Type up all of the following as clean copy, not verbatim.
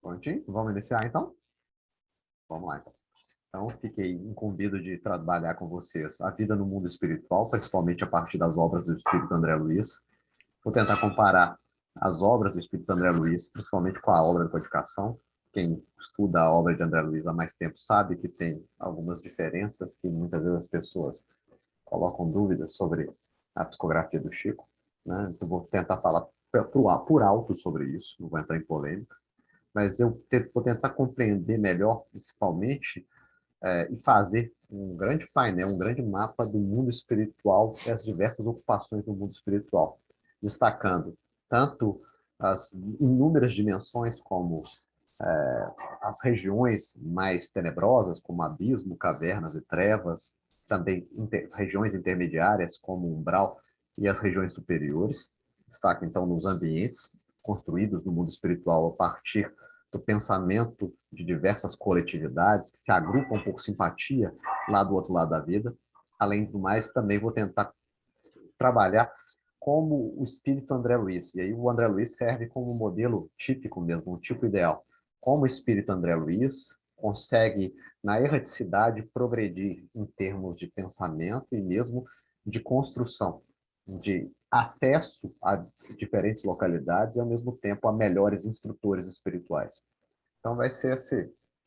Prontinho? Vamos iniciar, então? Vamos lá, então. Então, fiquei incumbido de trabalhar com vocês a vida no mundo espiritual, principalmente a partir das obras do Espírito André Luiz. Vou tentar comparar as obras do Espírito André Luiz, principalmente com a obra da codificação. Quem estuda a obra de André Luiz há mais tempo sabe que tem algumas diferenças que muitas vezes as pessoas colocam dúvidas sobre a psicografia do Chico, né? Então, vou tentar falar por alto sobre isso, não vou entrar em polêmica, mas eu vou tentar compreender melhor, principalmente, e fazer um grande painel, um grande mapa do mundo espiritual e as diversas ocupações do mundo espiritual, destacando tanto as inúmeras dimensões como as regiões mais tenebrosas, como abismo, cavernas e trevas, também regiões intermediárias, como umbral, e as regiões superiores. Destaca, então, nos ambientes construídos no mundo espiritual a partir do pensamento de diversas coletividades que se agrupam por simpatia lá do outro lado da vida. Além do mais, também vou tentar trabalhar como o espírito André Luiz. E aí o André Luiz serve como um modelo típico mesmo, um tipo ideal. Como o espírito André Luiz consegue, na erraticidade, progredir em termos de pensamento e mesmo de construção, de acesso a diferentes localidades e, ao mesmo tempo, a melhores instrutores espirituais. Então, vai ser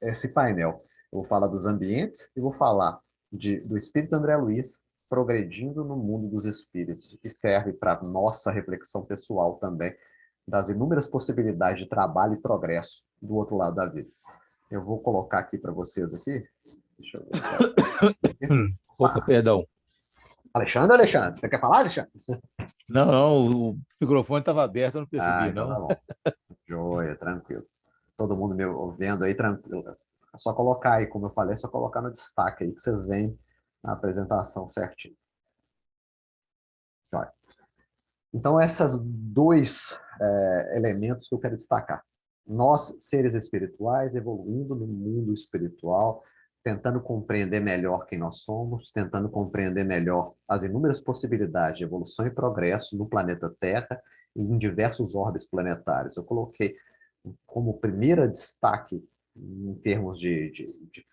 esse painel. Eu vou falar dos ambientes e vou falar do espírito André Luiz progredindo no mundo dos espíritos, que serve para nossa reflexão pessoal também, das inúmeras possibilidades de trabalho e progresso do outro lado da vida. Eu vou colocar aqui para vocês aqui. Deixa eu ver. Opa, perdão. Alexandre, você quer falar, Alexandre? Não, não, o microfone estava aberto, eu não percebi, Então tá não. bom. Joia, tranquilo. Todo mundo me ouvindo aí, tranquilo. É só colocar aí, como eu falei, é só colocar no destaque aí que vocês veem a apresentação certinho. Joia. Então, esses dois elementos que eu quero destacar. Nós, seres espirituais, evoluindo no mundo espiritual, tentando compreender melhor quem nós somos, tentando compreender melhor as inúmeras possibilidades de evolução e progresso no planeta Terra e em diversos orbes planetários. Eu coloquei como primeiro destaque, em termos de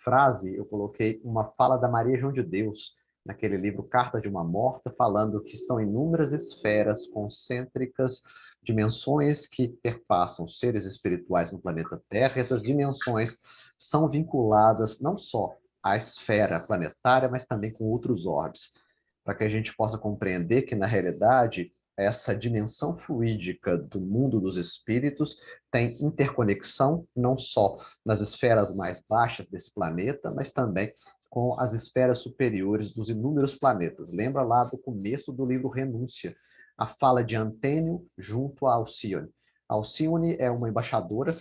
frase, eu coloquei uma fala da Maria João de Deus, naquele livro Carta de uma Morta, falando que são inúmeras esferas concêntricas, dimensões que perpassam seres espirituais no planeta Terra. Essas dimensões são vinculadas não só à esfera planetária, mas também com outros orbes, para que a gente possa compreender que, na realidade, essa dimensão fluídica do mundo dos espíritos tem interconexão não só nas esferas mais baixas desse planeta, mas também com as esferas superiores dos inúmeros planetas. Lembra lá do começo do livro Renúncia, a fala de Antênio junto a Alcione. Alcione é uma embaixadora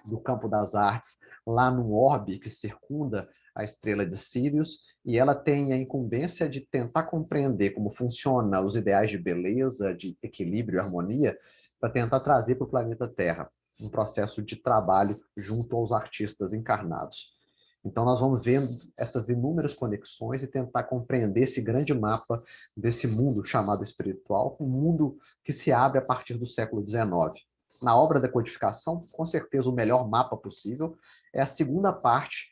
do campo das artes lá no orbe que circunda a estrela de Sírius, e ela tem a incumbência de tentar compreender como funciona os ideais de beleza, de equilíbrio e harmonia, para tentar trazer para o planeta Terra um processo de trabalho junto aos artistas encarnados. Então, nós vamos vendo essas inúmeras conexões e tentar compreender esse grande mapa desse mundo chamado espiritual, um mundo que se abre a partir do século XIX. Na obra da codificação, com certeza o melhor mapa possível é a segunda parte,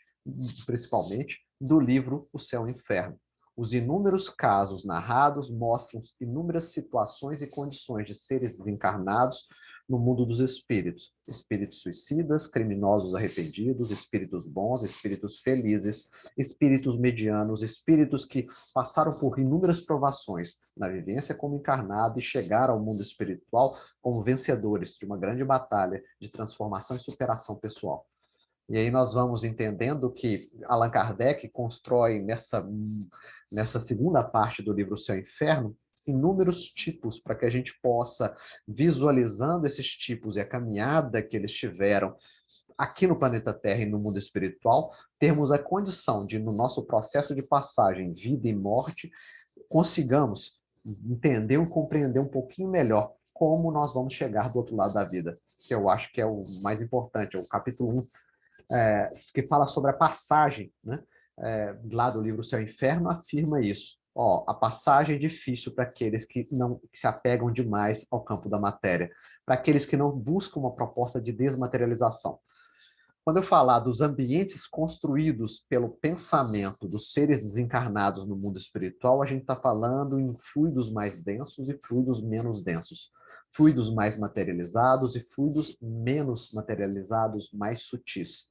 principalmente, do livro O Céu e o Inferno. Os inúmeros casos narrados mostram inúmeras situações e condições de seres desencarnados no mundo dos espíritos. Espíritos suicidas, criminosos arrependidos, espíritos bons, espíritos felizes, espíritos medianos, espíritos que passaram por inúmeras provações na vivência como encarnado e chegaram ao mundo espiritual como vencedores de uma grande batalha de transformação e superação pessoal. E aí nós vamos entendendo que Allan Kardec constrói nessa segunda parte do livro O Céu e o Inferno inúmeros tipos para que a gente possa, visualizando esses tipos e a caminhada que eles tiveram aqui no planeta Terra e no mundo espiritual, termos a condição de, no nosso processo de passagem, vida e morte, consigamos entender e compreender um pouquinho melhor como nós vamos chegar do outro lado da vida, que eu acho que é o mais importante, é o capítulo 1, que fala sobre a passagem, né? Lá do livro Céu e Inferno, afirma isso. Ó, a passagem é difícil para aqueles que não que se apegam demais ao campo da matéria, para aqueles que não buscam uma proposta de desmaterialização. Quando eu falar dos ambientes construídos pelo pensamento dos seres desencarnados no mundo espiritual, a gente está falando em fluidos mais densos e fluidos menos densos. Fluidos mais materializados e fluidos menos materializados, mais sutis.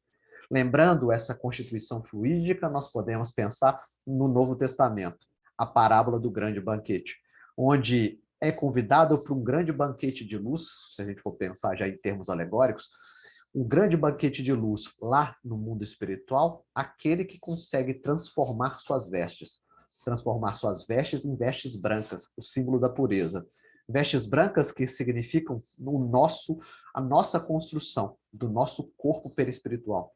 Lembrando essa constituição fluídica, nós podemos pensar no Novo Testamento, a parábola do grande banquete, onde é convidado para um grande banquete de luz, se a gente for pensar já em termos alegóricos, um grande banquete de luz lá no mundo espiritual, aquele que consegue transformar suas vestes em vestes brancas, o símbolo da pureza. Vestes brancas que significam a nossa construção do nosso corpo perispiritual.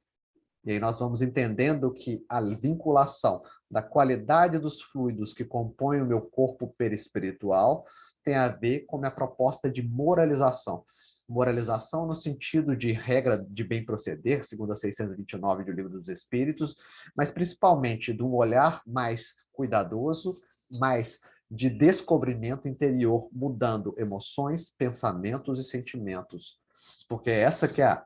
E aí nós vamos entendendo que a vinculação da qualidade dos fluidos que compõem o meu corpo perispiritual tem a ver com a minha proposta de moralização. Moralização no sentido de regra de bem proceder, segundo a 629 do Livro dos Espíritos, mas principalmente de um olhar mais cuidadoso, mais de descobrimento interior, mudando emoções, pensamentos e sentimentos. Porque essa que é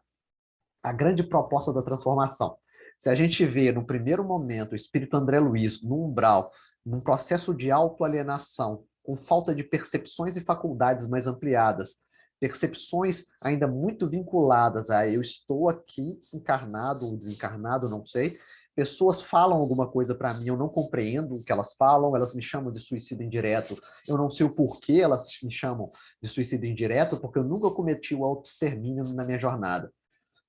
a grande proposta da transformação. Se a gente vê, no primeiro momento, o espírito André Luiz, no umbral, num processo de autoalienação, com falta de percepções e faculdades mais ampliadas, percepções ainda muito vinculadas a eu estou aqui encarnado ou desencarnado, não sei, pessoas falam alguma coisa para mim, eu não compreendo o que elas falam, elas me chamam de suicídio indireto, eu não sei o porquê elas me chamam de suicídio indireto, porque eu nunca cometi o autoextermínio na minha jornada.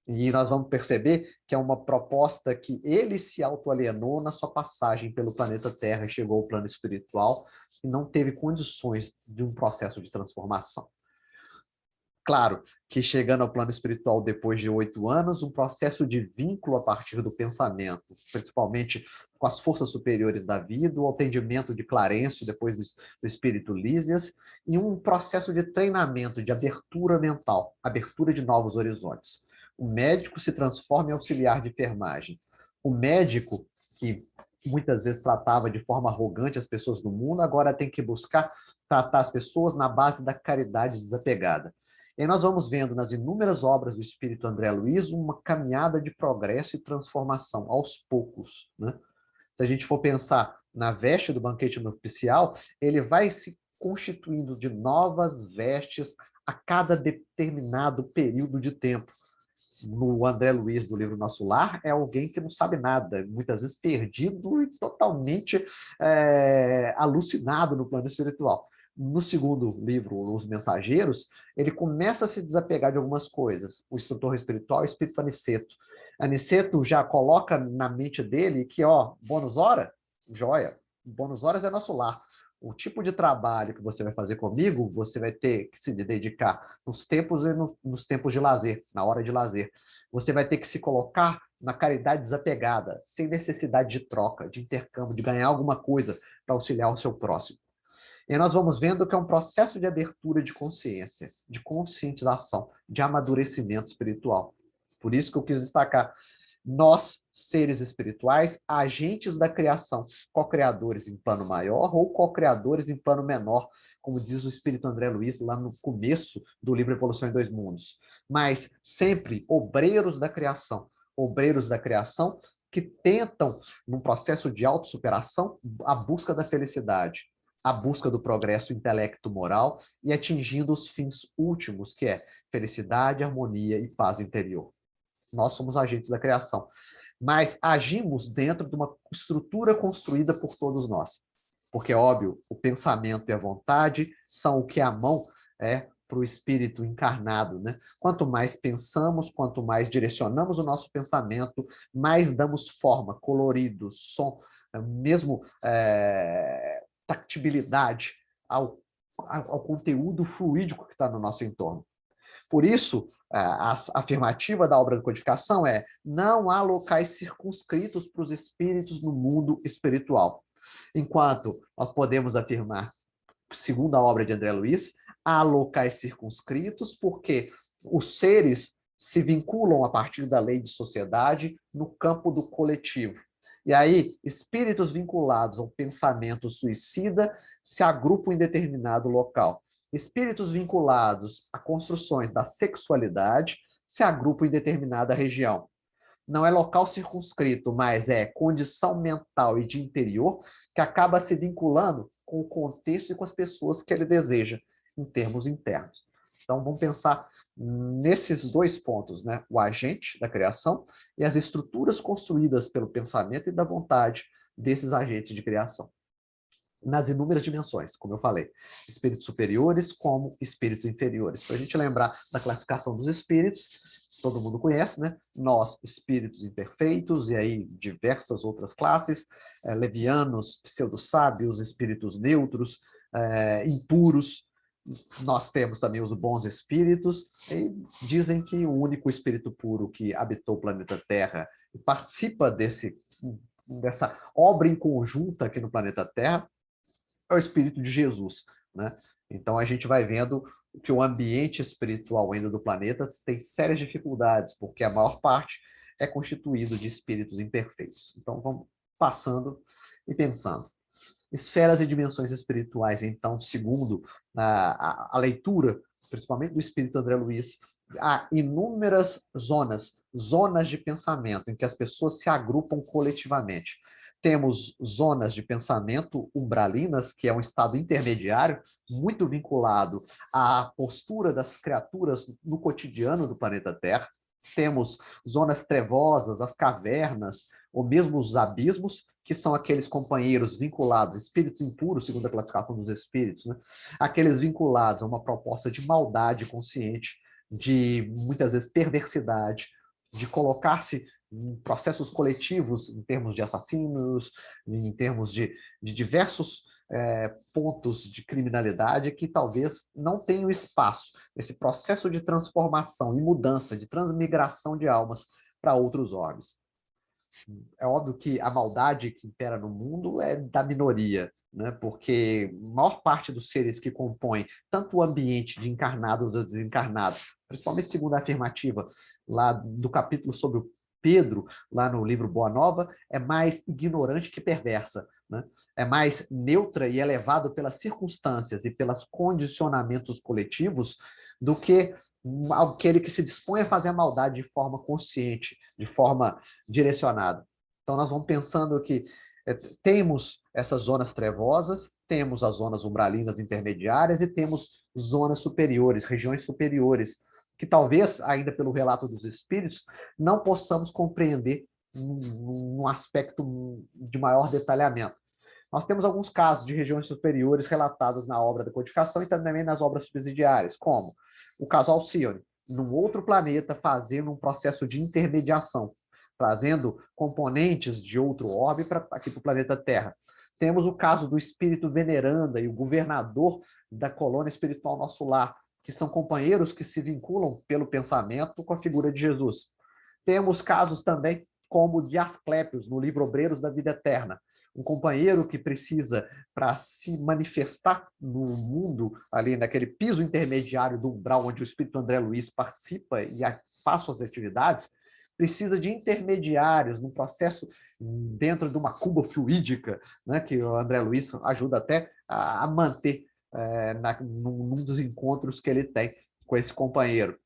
E nós vamos perceber que é uma proposta que ele se autoalienou na sua passagem pelo planeta Terra e chegou ao plano espiritual e não teve condições de um processo de transformação. Claro que chegando ao plano espiritual depois de 8 anos, um processo de vínculo a partir do pensamento, principalmente com as forças superiores da vida, o atendimento de Clarencio depois do espírito Lísias, e um processo de treinamento, de abertura mental, abertura de novos horizontes. O médico se transforma em auxiliar de enfermagem. O médico, que muitas vezes tratava de forma arrogante as pessoas do mundo, agora tem que buscar tratar as pessoas na base da caridade desapegada. E aí nós vamos vendo nas inúmeras obras do espírito André Luiz uma caminhada de progresso e transformação, aos poucos, né? Se a gente for pensar na veste do banquete nupcial, ele vai se constituindo de novas vestes a cada determinado período de tempo. No André Luiz, do livro Nosso Lar, é alguém que não sabe nada, muitas vezes perdido e totalmente alucinado no plano espiritual. No segundo livro, Os Mensageiros, ele começa a se desapegar de algumas coisas. O instrutor espiritual é o espírito Aniceto. Aniceto já coloca na mente dele que, ó, bônus hora, joia, bônus horas é nosso lar. O tipo de trabalho que você vai fazer comigo, você vai ter que se dedicar nos tempos e nos tempos de lazer, na hora de lazer. Você vai ter que se colocar na caridade desapegada, sem necessidade de troca, de intercâmbio, de ganhar alguma coisa para auxiliar o seu próximo. E nós vamos vendo que é um processo de abertura de consciência, de conscientização, de amadurecimento espiritual. Por isso que eu quis destacar nós, seres espirituais, agentes da criação, co-criadores em plano maior ou co-criadores em plano menor, como diz o espírito André Luiz lá no começo do livro Evolução em Dois Mundos. Mas sempre obreiros da criação que tentam, num processo de autossuperação, a busca da felicidade, a busca do progresso intelecto-moral e atingindo os fins últimos, que é felicidade, harmonia e paz interior. Nós somos agentes da criação, mas agimos dentro de uma estrutura construída por todos nós. Porque, óbvio, o pensamento e a vontade são o que a mão é para o espírito encarnado, né? Quanto mais pensamos, quanto mais direcionamos o nosso pensamento, mais damos forma, colorido, som, mesmo tactibilidade ao conteúdo fluídico que está no nosso entorno. Por isso, a afirmativa da obra de codificação é: não há locais circunscritos para os espíritos no mundo espiritual. Enquanto nós podemos afirmar, segundo a obra de André Luiz, há locais circunscritos porque os seres se vinculam a partir da lei de sociedade no campo do coletivo. E aí, espíritos vinculados ao pensamento suicida se agrupam em determinado local. Espíritos vinculados a construções da sexualidade se agrupam em determinada região. Não é local circunscrito, mas é condição mental e de interior que acaba se vinculando com o contexto e com as pessoas que ele deseja, em termos internos. Então, vamos pensar nesses dois pontos, né? O agente da criação e as estruturas construídas pelo pensamento e da vontade desses agentes de criação. Nas inúmeras dimensões, como eu falei, espíritos superiores como espíritos inferiores. Para a gente lembrar da classificação dos espíritos, todo mundo conhece, né? Nós, espíritos imperfeitos, e aí diversas outras classes, levianos, pseudo-sábios, espíritos neutros, impuros. Nós temos também os bons espíritos, e dizem que o único espírito puro que habitou o planeta Terra e participa dessa obra em conjunto aqui no planeta Terra é o Espírito de Jesus, né? Então a gente vai vendo que o ambiente espiritual ainda do planeta tem sérias dificuldades, porque a maior parte é constituído de espíritos imperfeitos. Então vamos passando e pensando. Esferas e dimensões espirituais, então, segundo a leitura, principalmente do Espírito André Luiz, há inúmeras zonas de pensamento em que as pessoas se agrupam coletivamente. Temos zonas de pensamento umbralinas, que é um estado intermediário, muito vinculado à postura das criaturas no cotidiano do planeta Terra. Temos zonas trevosas, as cavernas, ou mesmo os abismos, que são aqueles companheiros vinculados, espíritos impuros, segundo a classificação dos espíritos, né? Aqueles vinculados a uma proposta de maldade consciente, de muitas vezes perversidade, de colocar-se em processos coletivos, em termos de assassinos, em termos de diversos pontos de criminalidade que talvez não tenham espaço nesse processo de transformação e mudança, de transmigração de almas para outros orbes. É óbvio que a maldade que impera no mundo é da minoria, né? Porque a maior parte dos seres que compõem tanto o ambiente de encarnados ou desencarnados, principalmente segundo a afirmativa lá do capítulo sobre o Pedro, lá no livro Boa Nova, é mais ignorante que perversa, né? É mais neutra e elevado pelas circunstâncias e pelos condicionamentos coletivos do que aquele que se dispõe a fazer a maldade de forma consciente, de forma direcionada. Então, nós vamos pensando que temos essas zonas trevosas, temos as zonas umbralinas intermediárias e temos zonas superiores, regiões superiores, que talvez, ainda pelo relato dos espíritos, não possamos compreender num aspecto de maior detalhamento. Nós temos alguns casos de regiões superiores relatados na obra da codificação e também nas obras subsidiárias, como o caso Alcione, num outro planeta, fazendo um processo de intermediação, trazendo componentes de outro orbe aqui para o planeta Terra. Temos o caso do espírito veneranda e o governador da colônia espiritual Nosso Lar, que são companheiros que se vinculam pelo pensamento com a figura de Jesus. Temos casos também como o de Asclépios, no livro Obreiros da Vida Eterna, um companheiro que precisa, para se manifestar no mundo, ali naquele piso intermediário do umbral onde o Espírito André Luiz participa e faz suas atividades, precisa de intermediários num processo dentro de uma cuba fluídica, né, que o André Luiz ajuda até a manter num dos encontros que ele tem com esse companheiro.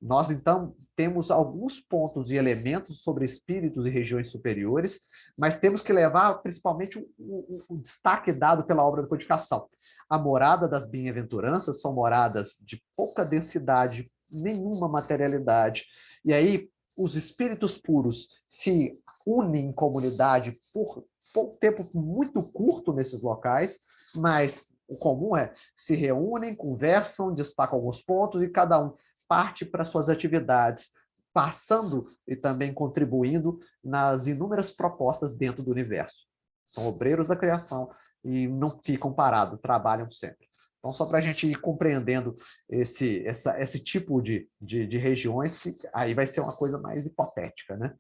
Nós, então, temos alguns pontos e elementos sobre espíritos e regiões superiores, mas temos que levar principalmente o destaque dado pela obra da codificação. A morada das bem-aventuranças são moradas de pouca densidade, nenhuma materialidade. E aí, os espíritos puros se unem em comunidade por um tempo muito curto nesses locais, mas o comum é se reúnem, conversam, destacam alguns pontos e cada um parte para suas atividades, passando e também contribuindo nas inúmeras propostas dentro do universo. São obreiros da criação e não ficam parados, trabalham sempre. Então, só para a gente ir compreendendo esse tipo de regiões, que aí vai ser uma coisa mais hipotética, né?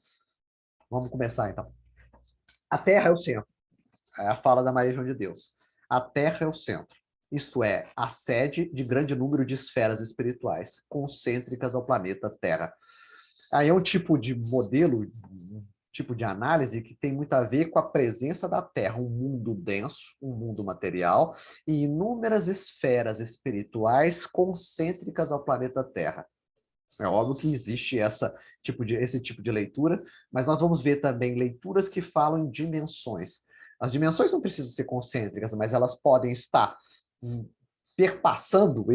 Vamos começar, então. A Terra é o centro. É a fala da Maria João de Deus. A Terra é o centro. Isto é, a sede de grande número de esferas espirituais, concêntricas ao planeta Terra. Aí é um tipo de modelo tipo de análise que tem muito a ver com a presença da Terra, um mundo denso, um mundo material, e inúmeras esferas espirituais concêntricas ao planeta Terra. É óbvio que existe esse tipo de leitura, mas nós vamos ver também leituras que falam em dimensões. As dimensões não precisam ser concêntricas, mas elas podem estar perpassando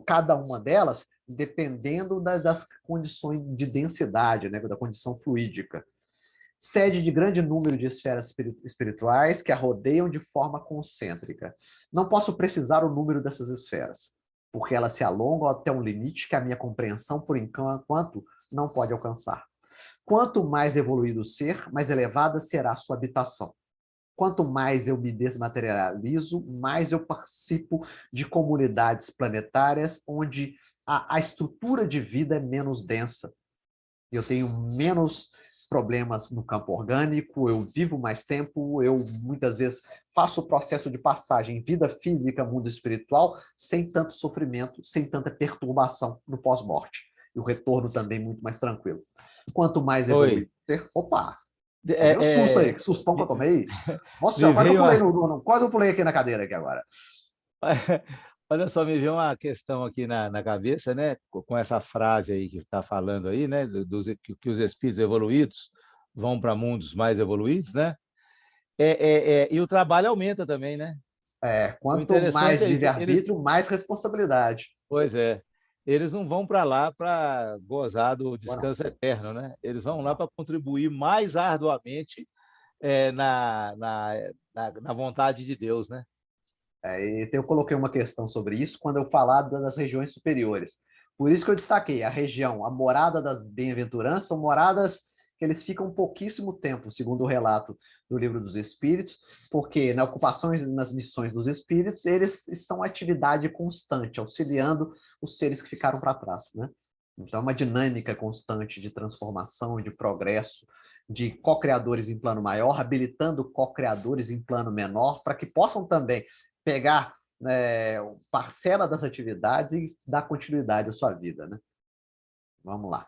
cada uma delas, dependendo das condições de densidade, né, da condição fluídica. Sede de grande número de esferas espirituais que a rodeiam de forma concêntrica. Não posso precisar o número dessas esferas, porque elas se alongam até um limite que a minha compreensão, por enquanto, não pode alcançar. Quanto mais evoluído o ser, mais elevada será a sua habitação. Quanto mais eu me desmaterializo, mais eu participo de comunidades planetárias onde a estrutura de vida é menos densa. Eu tenho menos problemas no campo orgânico, eu vivo mais tempo, eu muitas vezes faço o processo de passagem vida física, mundo espiritual, sem tanto sofrimento, sem tanta perturbação no pós-morte. E o retorno também muito mais tranquilo. Quanto mais Oi. evoluído ser, opa, tomei um susto aí, É, que sustão que eu tomei. Nossa, me quase eu veio pulei uma, quase eu pulei aqui na cadeira aqui agora. olha só, me veio uma questão aqui na cabeça, né? Com essa frase aí que está falando aí, né? Que os espíritos evoluídos vão para mundos mais evoluídos, né? E o trabalho aumenta também, né? O Quanto mais interessante é isso. livre-arbítrio, mais responsabilidade. Pois é, eles não vão para lá para gozar do Bom, descanso eterno, né? Eles vão lá não. para contribuir mais arduamente na vontade de Deus, né? Eu coloquei uma questão sobre isso quando eu falar das regiões superiores. Por isso que eu destaquei a região, a morada das bem-aventuranças, são moradas que eles ficam pouquíssimo tempo, segundo o relato do Livro dos Espíritos, porque na ocupação e nas missões dos espíritos, eles estão em atividade constante, auxiliando os seres que ficaram para trás, né? Então, é uma dinâmica constante de transformação, de progresso, de co-criadores em plano maior, habilitando co-criadores em plano menor, para que possam também pegar parcela das atividades e dar continuidade à sua vida, né? Vamos lá.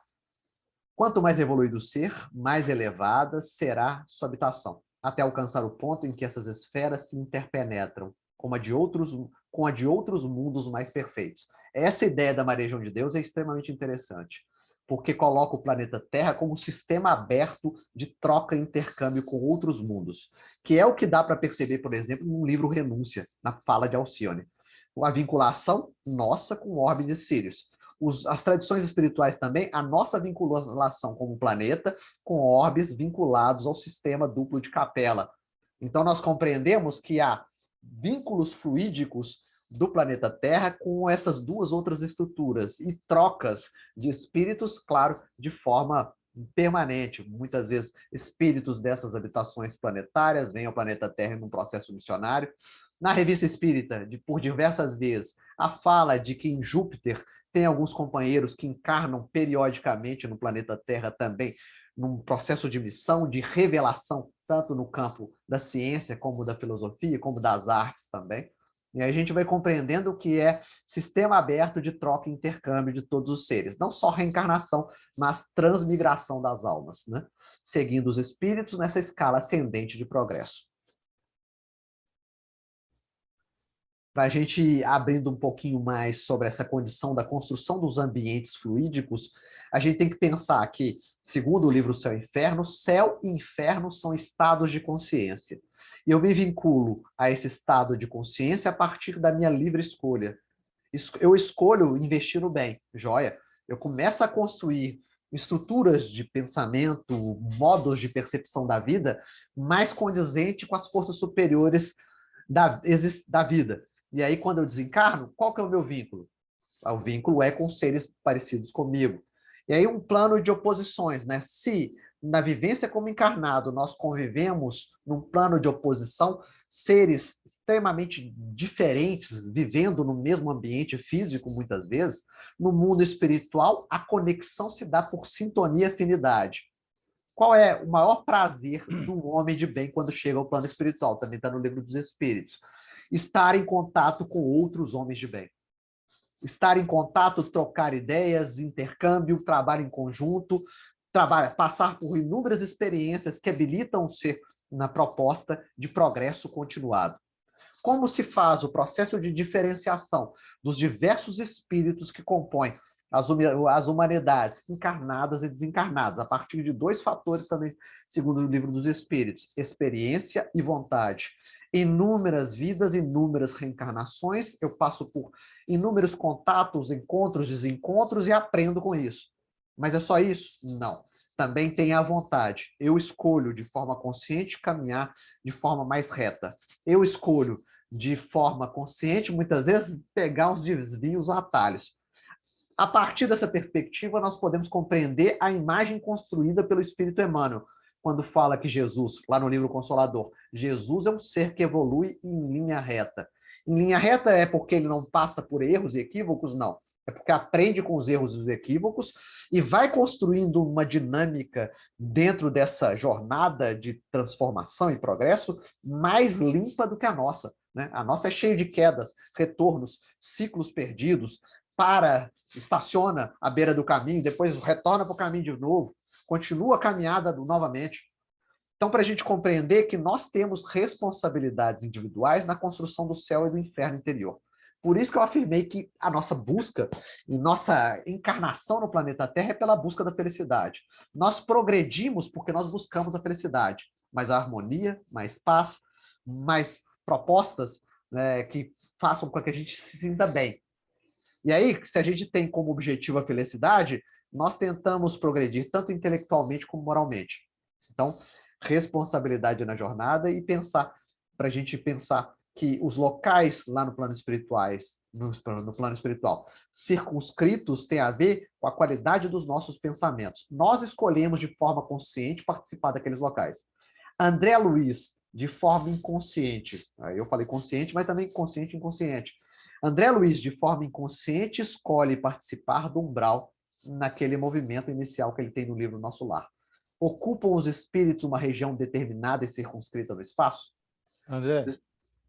Quanto mais evoluído o ser, mais elevada será sua habitação, até alcançar o ponto em que essas esferas se interpenetram com a de outros mundos mais perfeitos. Essa ideia da Maria João de Deus é extremamente interessante, porque coloca o planeta Terra como um sistema aberto de troca e intercâmbio com outros mundos, que é o que dá para perceber, por exemplo, no livro Renúncia, na fala de Alcione. A vinculação nossa com o orbe de Sírios. As tradições espirituais também, a nossa vinculação como planeta com orbes vinculados ao sistema duplo de Capela. Então, nós compreendemos que há vínculos fluídicos do planeta Terra com essas duas outras estruturas e trocas de espíritos, claro, de forma permanente. Muitas vezes, espíritos dessas habitações planetárias vêm ao planeta Terra num processo missionário. Na Revista Espírita, por diversas vezes, a fala de que em Júpiter tem alguns companheiros que encarnam periodicamente no planeta Terra também, num processo de missão, de revelação, tanto no campo da ciência, como da filosofia, como das artes também. E aí a gente vai compreendendo o que é sistema aberto de troca e intercâmbio de todos os seres. Não só reencarnação, mas transmigração das almas, né? Seguindo os espíritos nessa escala ascendente de progresso. Para a gente abrindo um pouquinho mais sobre essa condição da construção dos ambientes fluídicos, a gente tem que pensar que, segundo o livro Céu e Inferno são estados de consciência. E eu me vinculo a esse estado de consciência a partir da minha livre escolha. Eu escolho investir no bem, joia. Eu começo a construir estruturas de pensamento, modos de percepção da vida mais condizente com as forças superiores da vida. E aí, quando eu desencarno, qual que é o meu vínculo? O vínculo é com seres parecidos comigo. E aí, um plano de oposições, né? Se na vivência como encarnado nós convivemos num plano de oposição, seres extremamente diferentes, vivendo no mesmo ambiente físico, muitas vezes, no mundo espiritual, a conexão se dá por sintonia e afinidade. Qual é o maior prazer do homem de bem quando chega ao plano espiritual? Também está no Livro dos Espíritos. Estar em contato com outros homens de bem. Estar em contato, trocar ideias, intercâmbio, trabalho em conjunto, passar por inúmeras experiências que habilitam o ser na proposta de progresso continuado. Como se faz o processo de diferenciação dos diversos espíritos que compõem as humanidades encarnadas e desencarnadas, a partir de 2 fatores também, segundo o Livro dos Espíritos: experiência e vontade. Inúmeras vidas, inúmeras reencarnações, eu passo por inúmeros contatos, encontros, desencontros e aprendo com isso. Mas é só isso? Não. Também tem a vontade. Eu escolho de forma consciente caminhar de forma mais reta. Eu escolho de forma consciente, muitas vezes, pegar os desvios, os atalhos. A partir dessa perspectiva, nós podemos compreender a imagem construída pelo Espírito Emmanuel, quando fala que Jesus, lá no livro Consolador, Jesus é um ser que evolui em linha reta. Em linha reta é porque ele não passa por erros e equívocos? Não. É porque aprende com os erros e os equívocos e vai construindo uma dinâmica dentro dessa jornada de transformação e progresso mais limpa do que a nossa, né? A nossa é cheia de quedas, retornos, ciclos perdidos, estaciona à beira do caminho, depois retorna para o caminho de novo, continua a caminhada novamente. Então, para a gente compreender que nós temos responsabilidades individuais na construção do céu e do inferno interior. Por isso que eu afirmei que a nossa busca e nossa encarnação no planeta Terra é pela busca da felicidade. Nós progredimos porque nós buscamos a felicidade, mais harmonia, mais paz, mais propostas, né, que façam com que a gente se sinta bem. E aí, se a gente tem como objetivo a felicidade, nós tentamos progredir tanto intelectualmente como moralmente. Então, responsabilidade na jornada e pensar, para a gente pensar que os locais lá no plano espiritual, circunscritos, tem a ver com a qualidade dos nossos pensamentos. Nós escolhemos de forma consciente participar daqueles locais. André Luiz, de forma inconsciente, aí eu falei consciente, mas também consciente e inconsciente. André Luiz, de forma inconsciente, escolhe participar do umbral naquele movimento inicial que ele tem no livro Nosso Lar. Ocupam os espíritos uma região determinada e circunscrita no espaço? André,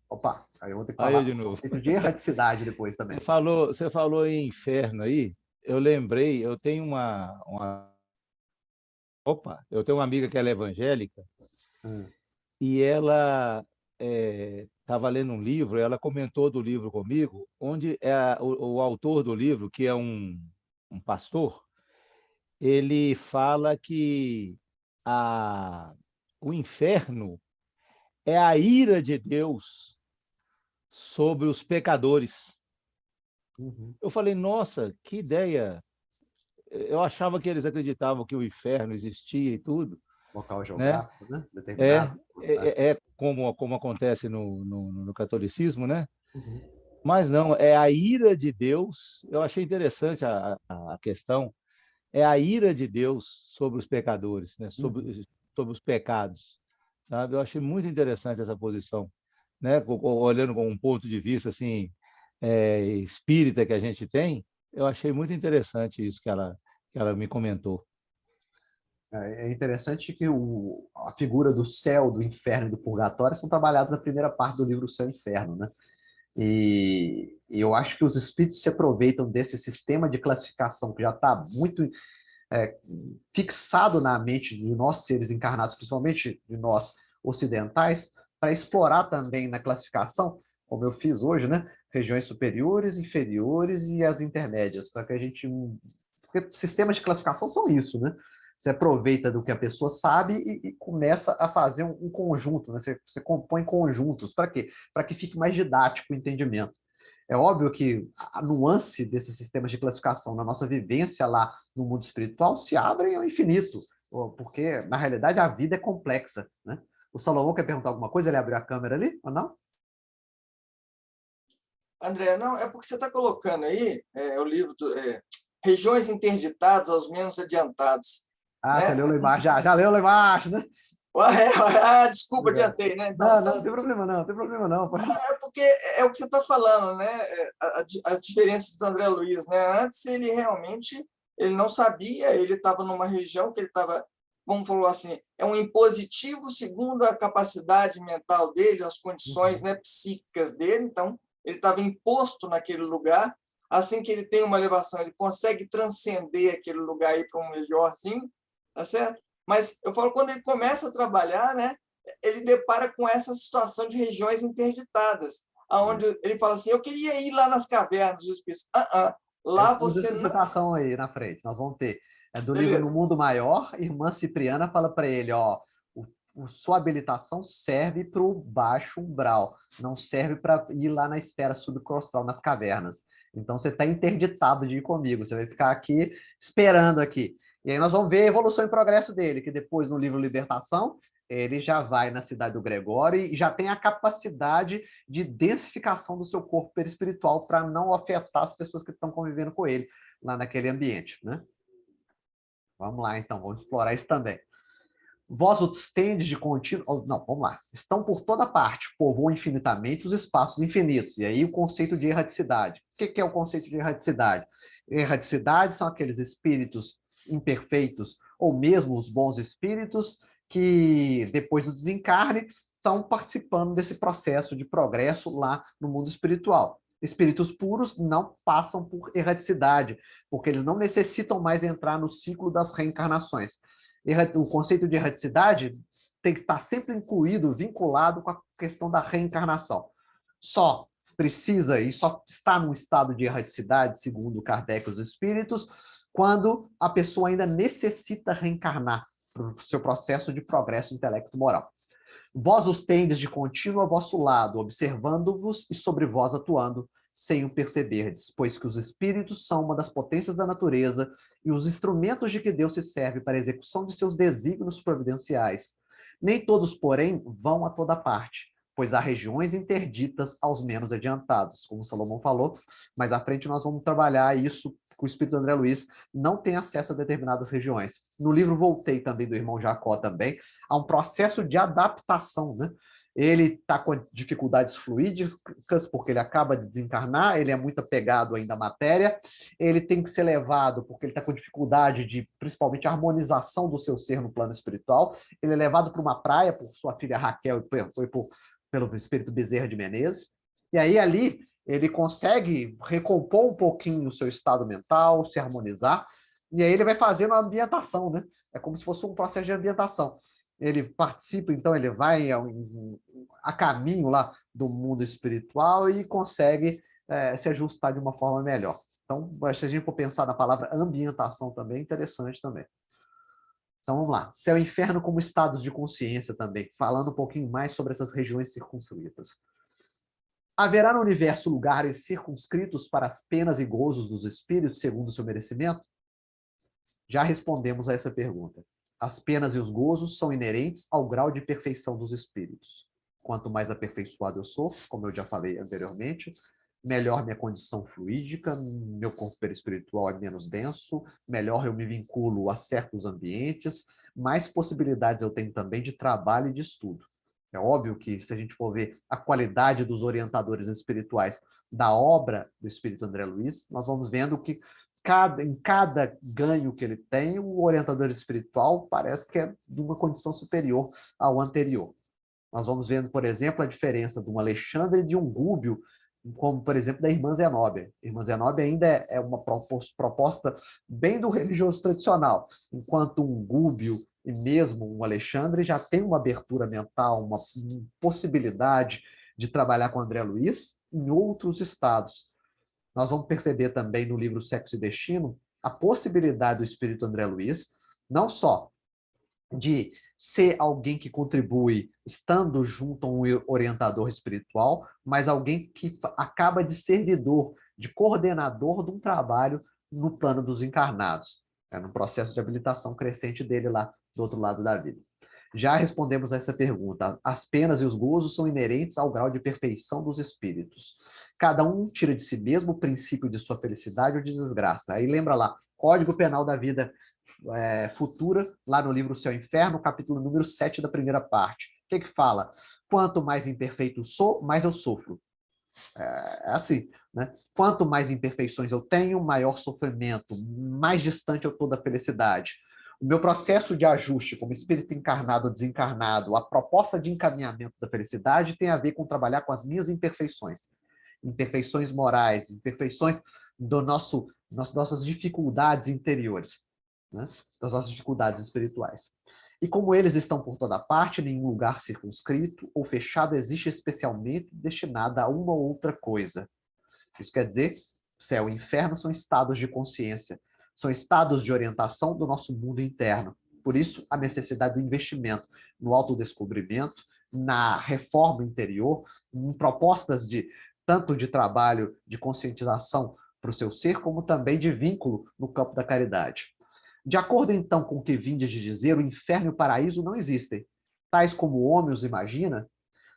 Opa, aí eu vou ter que aí falar eu de do novo. conceito de erraticidade depois também. Você falou em inferno aí, eu lembrei, eu tenho eu tenho uma amiga que ela é evangélica e ela estava lendo um livro, ela comentou do livro comigo, onde o autor do livro, que é um pastor, ele fala que o inferno é a ira de Deus sobre os pecadores. Uhum. Eu falei, nossa, que ideia! Eu achava que eles acreditavam que o inferno existia e tudo, Local né? geográfico, né? Determinado. Como acontece no catolicismo, né? Uhum. Mas não, é a ira de Deus. Eu achei interessante a questão. É a ira de Deus sobre os pecadores, né? Sobre os pecados, sabe? Eu achei muito interessante essa posição, né? Olhando com um ponto de vista assim espírita que a gente tem, eu achei muito interessante isso que ela me comentou. É interessante que a figura do céu, do inferno e do purgatório são trabalhadas na primeira parte do livro Céu e Inferno, né? E eu acho que os espíritos se aproveitam desse sistema de classificação que já está muito fixado na mente de nós seres encarnados, principalmente de nós ocidentais, para explorar também na classificação, como eu fiz hoje, né? Regiões superiores, inferiores e as intermédias, para que a gente... Porque sistemas de classificação são isso, né? Você aproveita do que a pessoa sabe e começa a fazer um conjunto, né? Você compõe conjuntos. Para quê? Para que fique mais didático o entendimento. É óbvio que a nuance desses sistemas de classificação na nossa vivência lá no mundo espiritual se abrem ao infinito, porque, na realidade, a vida é complexa, né? O Salomão quer perguntar alguma coisa? Ele abriu a câmera ali, ou não? André, não, é porque você está colocando aí o livro Regiões Interditadas aos Menos Adiantados. Ah, Né? você leu lá embaixo, já leu lá embaixo, né? Desculpa, adiantei, né? Então, não tem problema não, não tem problema não. É porque é o que você está falando, né? As diferenças do André Luiz, né? Antes ele realmente não sabia, ele estava numa região que ele estava, vamos falar assim, é um impositivo segundo a capacidade mental dele, as condições né, psíquicas dele, então ele estava imposto naquele lugar. Assim que ele tem uma elevação, ele consegue transcender aquele lugar aí para um melhorzinho, tá certo? Mas eu falo, quando ele começa a trabalhar, né, ele depara com essa situação de regiões interditadas, aonde ele fala assim, eu queria ir lá nas cavernas dos espíritos. Eu Lá pus você essa não... citação aí na frente, nós vamos ter. É do livro No Beleza. Mundo Maior, irmã Cipriana fala para ele, ó, sua habilitação serve para o baixo umbral, não serve para ir lá na esfera subcrostal, nas cavernas. Então você está interditado de ir comigo, você vai ficar aqui esperando aqui. E aí nós vamos ver a evolução e progresso dele, que depois no livro Libertação, ele já vai na cidade do Gregório e já tem a capacidade de densificação do seu corpo perispiritual para não afetar as pessoas que estão convivendo com ele lá naquele ambiente, né? Vamos lá, então, vamos explorar isso também. Vós os tendes de contínuo... Não, vamos lá. Estão por toda parte, povoam infinitamente os espaços infinitos. E aí o conceito de erraticidade. O que é o conceito de erraticidade? Erraticidade são aqueles espíritos imperfeitos, ou mesmo os bons espíritos, que depois do desencarne estão participando desse processo de progresso lá no mundo espiritual. Espíritos puros não passam por erraticidade, porque eles não necessitam mais entrar no ciclo das reencarnações. O conceito de erraticidade tem que estar sempre incluído, vinculado com a questão da reencarnação. Só precisa e só está num estado de erraticidade, segundo Kardec e os espíritos, quando a pessoa ainda necessita reencarnar para o seu processo de progresso intelecto-moral. Vós os tendes de contínuo a vosso lado, observando-vos e sobre vós atuando, sem o perceberdes, pois que os espíritos são uma das potências da natureza e os instrumentos de que Deus se serve para a execução de seus desígnios providenciais. Nem todos, porém, vão a toda parte, pois há regiões interditas aos menos adiantados, como Salomão falou, mas à frente nós vamos trabalhar isso, que o espírito André Luiz não tem acesso a determinadas regiões. No livro Voltei, também, do irmão Jacó, também, há um processo de adaptação, né? Ele está com dificuldades fluídicas, porque ele acaba de desencarnar, ele é muito apegado ainda à matéria, ele tem que ser levado, porque ele está com dificuldade de, principalmente, harmonização do seu ser no plano espiritual, ele é levado para uma praia por sua filha Raquel e pelo espírito Bezerra de Menezes, e aí ali ele consegue recompor um pouquinho o seu estado mental, se harmonizar, e aí ele vai fazendo a ambientação, né? É como se fosse um processo de ambientação. Ele participa, então ele vai a caminho lá do mundo espiritual e consegue se ajustar de uma forma melhor. Então, se a gente for pensar na palavra ambientação também, é interessante também. Então, vamos lá. Céu e inferno como estados de consciência também, falando um pouquinho mais sobre essas regiões circunscritas. Haverá no universo lugares circunscritos para as penas e gozos dos espíritos, segundo o seu merecimento? Já respondemos a essa pergunta. As penas e os gozos são inerentes ao grau de perfeição dos espíritos. Quanto mais aperfeiçoado eu sou, como eu já falei anteriormente, melhor minha condição fluídica, meu corpo perispiritual é menos denso, melhor eu me vinculo a certos ambientes, mais possibilidades eu tenho também de trabalho e de estudo. É óbvio que, se a gente for ver a qualidade dos orientadores espirituais da obra do Espírito André Luiz, nós vamos vendo que em cada ganho que ele tem, o orientador espiritual parece que é de uma condição superior ao anterior. Nós vamos vendo, por exemplo, a diferença de um Alexandre e de um Gúbio, como, por exemplo, da irmã Zenóbia. A irmã Zenóbia ainda é uma proposta bem do religioso tradicional, enquanto um Gúbio e mesmo um Alexandre já tem uma abertura mental, uma possibilidade de trabalhar com André Luiz em outros estados. Nós vamos perceber também no livro Sexo e Destino a possibilidade do espírito André Luiz, não só de ser alguém que contribui estando junto a um orientador espiritual, mas alguém que acaba de servidor, de coordenador de um trabalho no plano dos encarnados, no processo de habilitação crescente dele lá do outro lado da vida. Já respondemos a essa pergunta. As penas e os gozos são inerentes ao grau de perfeição dos espíritos. Cada um tira de si mesmo o princípio de sua felicidade ou de desgraça. Aí lembra lá, Código Penal da Vida Futura, lá no livro Céu e Inferno, capítulo número 7 da primeira parte. O que fala? Quanto mais imperfeito sou, mais eu sofro. É assim, né? Quanto mais imperfeições eu tenho, maior sofrimento, mais distante eu estou da felicidade. O meu processo de ajuste como espírito encarnado ou desencarnado, a proposta de encaminhamento da felicidade tem a ver com trabalhar com as minhas imperfeições. Imperfeições morais, imperfeições das nossas dificuldades interiores. né, das nossas dificuldades espirituais. E como eles estão por toda parte, nenhum lugar circunscrito ou fechado existe especialmente destinado a uma ou outra coisa. Isso quer dizer, céu e inferno são estados de consciência, são estados de orientação do nosso mundo interno. Por isso, a necessidade do investimento no autodescobrimento, na reforma interior, em propostas de tanto de trabalho, de conscientização para o seu ser, como também de vínculo no campo da caridade. De acordo, então, com o que vindes de dizer, o inferno e o paraíso não existem. Tais como o homem os imagina,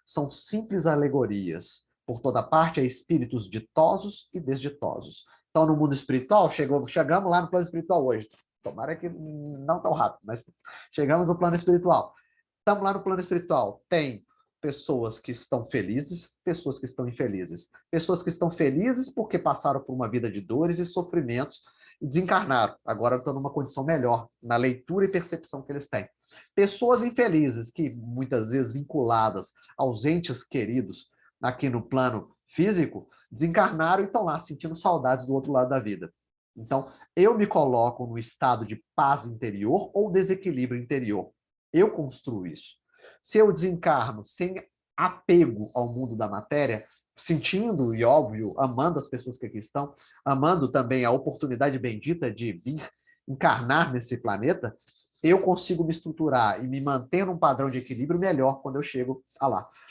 são simples alegorias. Por toda parte há espíritos ditosos e desditosos. Então, no mundo espiritual, chegamos lá no plano espiritual hoje. Tomara que não tão rápido, mas chegamos no plano espiritual. Estamos lá no plano espiritual. Tem pessoas que estão felizes, pessoas que estão infelizes. Pessoas que estão felizes porque passaram por uma vida de dores e sofrimentos e desencarnaram. Agora estão numa condição melhor, na leitura e percepção que eles têm. Pessoas infelizes, que muitas vezes vinculadas aos entes queridos aqui no plano físico, desencarnaram e estão lá sentindo saudades do outro lado da vida. Então, eu me coloco no estado de paz interior ou desequilíbrio interior. Eu construo isso. Se eu desencarno sem apego ao mundo da matéria, sentindo e, óbvio, amando as pessoas que aqui estão, amando também a oportunidade bendita de vir encarnar nesse planeta, eu consigo me estruturar e me manter num padrão de equilíbrio melhor quando eu chego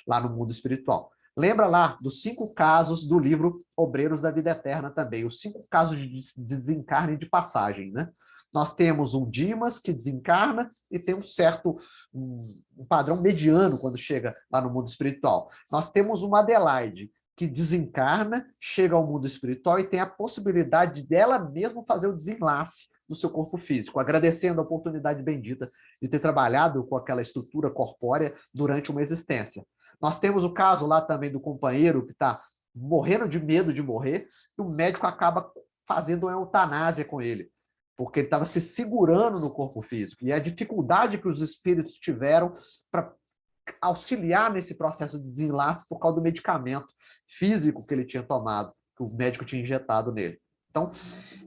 lá no mundo espiritual. Lembra lá dos 5 casos do livro Obreiros da Vida Eterna também, os 5 casos de desencarne e de passagem, né? Nós temos um Dimas que desencarna e tem um padrão mediano quando chega lá no mundo espiritual. Nós temos uma Adelaide que desencarna, chega ao mundo espiritual e tem a possibilidade dela mesma fazer o desenlace do seu corpo físico, agradecendo a oportunidade bendita de ter trabalhado com aquela estrutura corpórea durante uma existência. Nós temos o caso lá também do companheiro que está morrendo de medo de morrer e o médico acaba fazendo uma eutanásia com ele, porque ele estava se segurando no corpo físico. E a dificuldade que os espíritos tiveram para auxiliar nesse processo de desenlace por causa do medicamento físico que ele tinha tomado, que o médico tinha injetado nele. Então,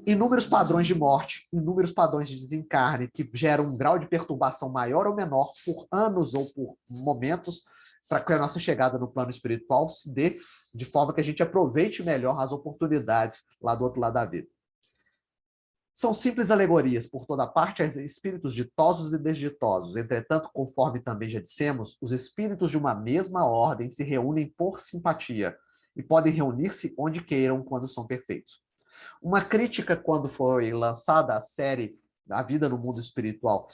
inúmeros padrões de morte, inúmeros padrões de desencarne que geram um grau de perturbação maior ou menor por anos ou por momentos para que a nossa chegada no plano espiritual se dê de forma que a gente aproveite melhor as oportunidades lá do outro lado da vida. São simples alegorias, por toda parte, há espíritos ditosos e desditosos. Entretanto, conforme também já dissemos, os espíritos de uma mesma ordem se reúnem por simpatia e podem reunir-se onde queiram quando são perfeitos. Uma crítica, quando foi lançada a série A Vida no Mundo Espiritual,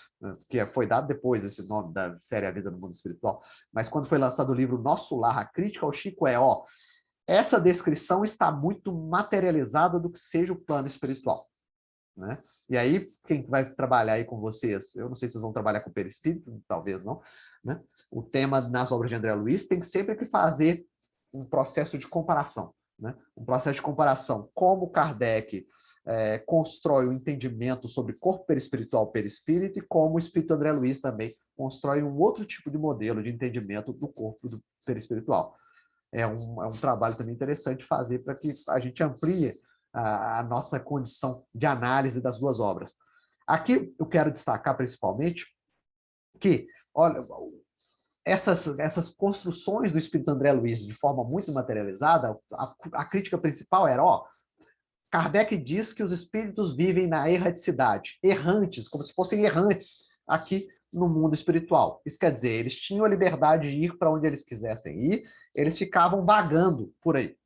que foi dado depois esse nome da série A Vida no Mundo Espiritual, mas quando foi lançado o livro Nosso Lar, a crítica ao Chico é, essa descrição está muito materializada do que seja o plano espiritual. Né? E aí, quem vai trabalhar aí com vocês? Eu não sei se vocês vão trabalhar com perispírito, talvez não. Né? O tema nas obras de André Luiz tem sempre que fazer um processo de comparação. Né? Um processo de comparação. Como Kardec constrói o entendimento sobre corpo perispiritual, perispírito, e como o espírito André Luiz também constrói um outro tipo de modelo de entendimento do corpo do perispiritual. É um trabalho também interessante fazer para que a gente amplie a nossa condição de análise das duas obras. Aqui eu quero destacar principalmente que, olha, essas construções do espírito André Luiz de forma muito materializada, a crítica principal era, Kardec diz que os espíritos vivem na erraticidade, errantes, como se fossem errantes aqui no mundo espiritual. Isso quer dizer, eles tinham a liberdade de ir para onde eles quisessem ir, eles ficavam vagando por aí.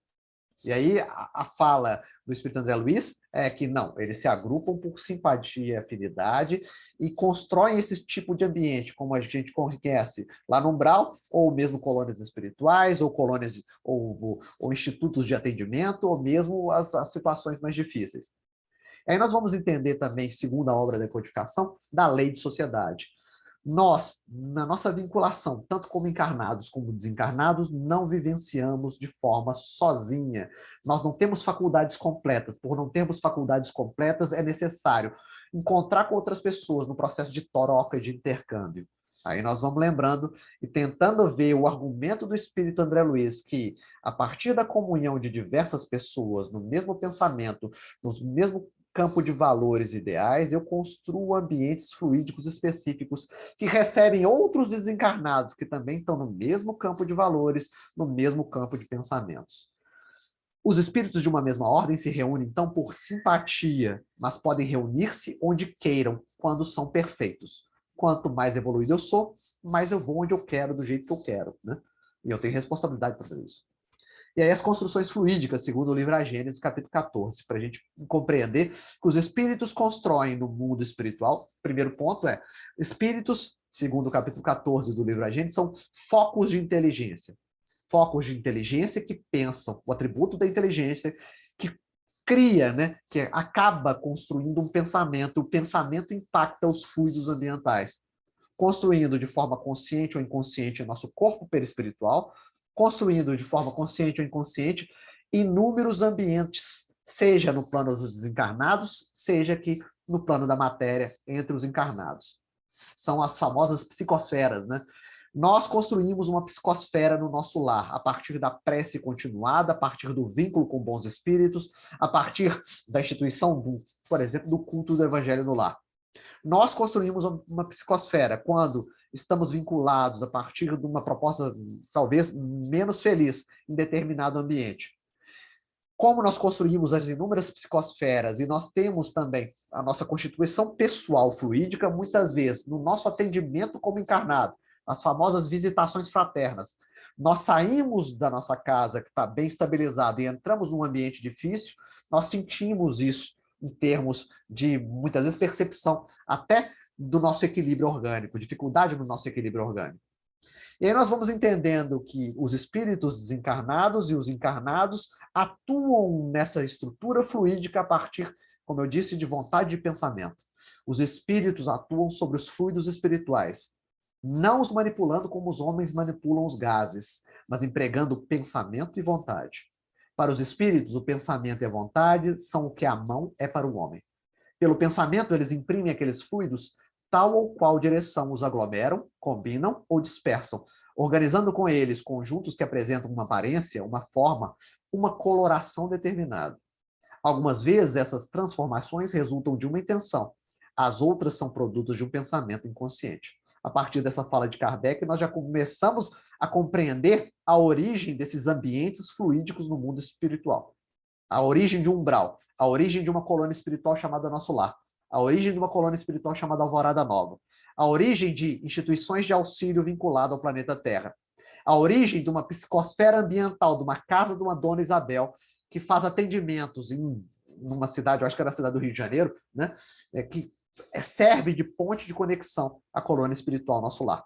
E aí a fala do espírito André Luiz é que não, eles se agrupam por simpatia e afinidade e constroem esse tipo de ambiente, como a gente conhece lá no umbral, ou mesmo colônias espirituais, ou colônias, ou institutos de atendimento, ou mesmo as situações mais difíceis. Aí nós vamos entender também, segundo a obra da codificação, da lei de sociedade. Nós, na nossa vinculação, tanto como encarnados como desencarnados, não vivenciamos de forma sozinha. Nós não temos faculdades completas. Por não termos faculdades completas, é necessário encontrar com outras pessoas no processo de troca e de intercâmbio. Aí nós vamos lembrando e tentando ver o argumento do espírito André Luiz, que a partir da comunhão de diversas pessoas, no mesmo pensamento, no mesmo campo de valores ideais, eu construo ambientes fluídicos específicos que recebem outros desencarnados que também estão no mesmo campo de valores, no mesmo campo de pensamentos. Os espíritos de uma mesma ordem se reúnem, então, por simpatia, mas podem reunir-se onde queiram, quando são perfeitos. Quanto mais evoluído eu sou, mais eu vou onde eu quero, do jeito que eu quero, né? E eu tenho responsabilidade para fazer isso. E aí as construções fluídicas, segundo o livro A Gênesis, capítulo 14, para a gente compreender que os espíritos constroem no mundo espiritual. Primeiro ponto é, espíritos, segundo o capítulo 14 do livro A Gênesis, são focos de inteligência. Focos de inteligência que pensam, o atributo da inteligência, que cria, né, que acaba construindo um pensamento, o pensamento impacta os fluidos ambientais, construindo de forma consciente ou inconsciente o nosso corpo perispiritual, construindo de forma consciente ou inconsciente inúmeros ambientes, seja no plano dos desencarnados, seja aqui no plano da matéria entre os encarnados. São as famosas psicosferas, né? Nós construímos uma psicosfera no nosso lar, a partir da prece continuada, a partir do vínculo com bons espíritos, a partir da instituição, por exemplo, do culto do evangelho no lar. Nós construímos uma psicosfera quando estamos vinculados a partir de uma proposta talvez menos feliz em determinado ambiente. Como nós construímos as inúmeras psicosferas e nós temos também a nossa constituição pessoal fluídica, muitas vezes, no nosso atendimento como encarnado, as famosas visitações fraternas, nós saímos da nossa casa que está bem estabilizada e entramos num ambiente difícil, nós sentimos isso em termos de, muitas vezes, percepção até do nosso equilíbrio orgânico, dificuldade no nosso equilíbrio orgânico. E aí nós vamos entendendo que os espíritos desencarnados e os encarnados atuam nessa estrutura fluídica a partir, como eu disse, de vontade e pensamento. Os espíritos atuam sobre os fluidos espirituais, não os manipulando como os homens manipulam os gases, mas empregando pensamento e vontade. Para os espíritos, o pensamento e a vontade são o que a mão é para o homem. Pelo pensamento, eles imprimem aqueles fluidos tal ou qual direção os aglomeram, combinam ou dispersam, organizando com eles conjuntos que apresentam uma aparência, uma forma, uma coloração determinada. Algumas vezes, essas transformações resultam de uma intenção, as outras são produtos de um pensamento inconsciente. A partir dessa fala de Kardec, nós já começamos a compreender a origem desses ambientes fluídicos no mundo espiritual. A origem de um umbral, a origem de uma colônia espiritual chamada Nosso Lar, a origem de uma colônia espiritual chamada Alvorada Nova, a origem de instituições de auxílio vinculado ao planeta Terra, a origem de uma psicosfera ambiental, de uma casa de uma Dona Isabel, que faz atendimentos em uma cidade, eu acho que era a cidade do Rio de Janeiro, né, que serve de ponte de conexão à colônia espiritual Nosso Lar.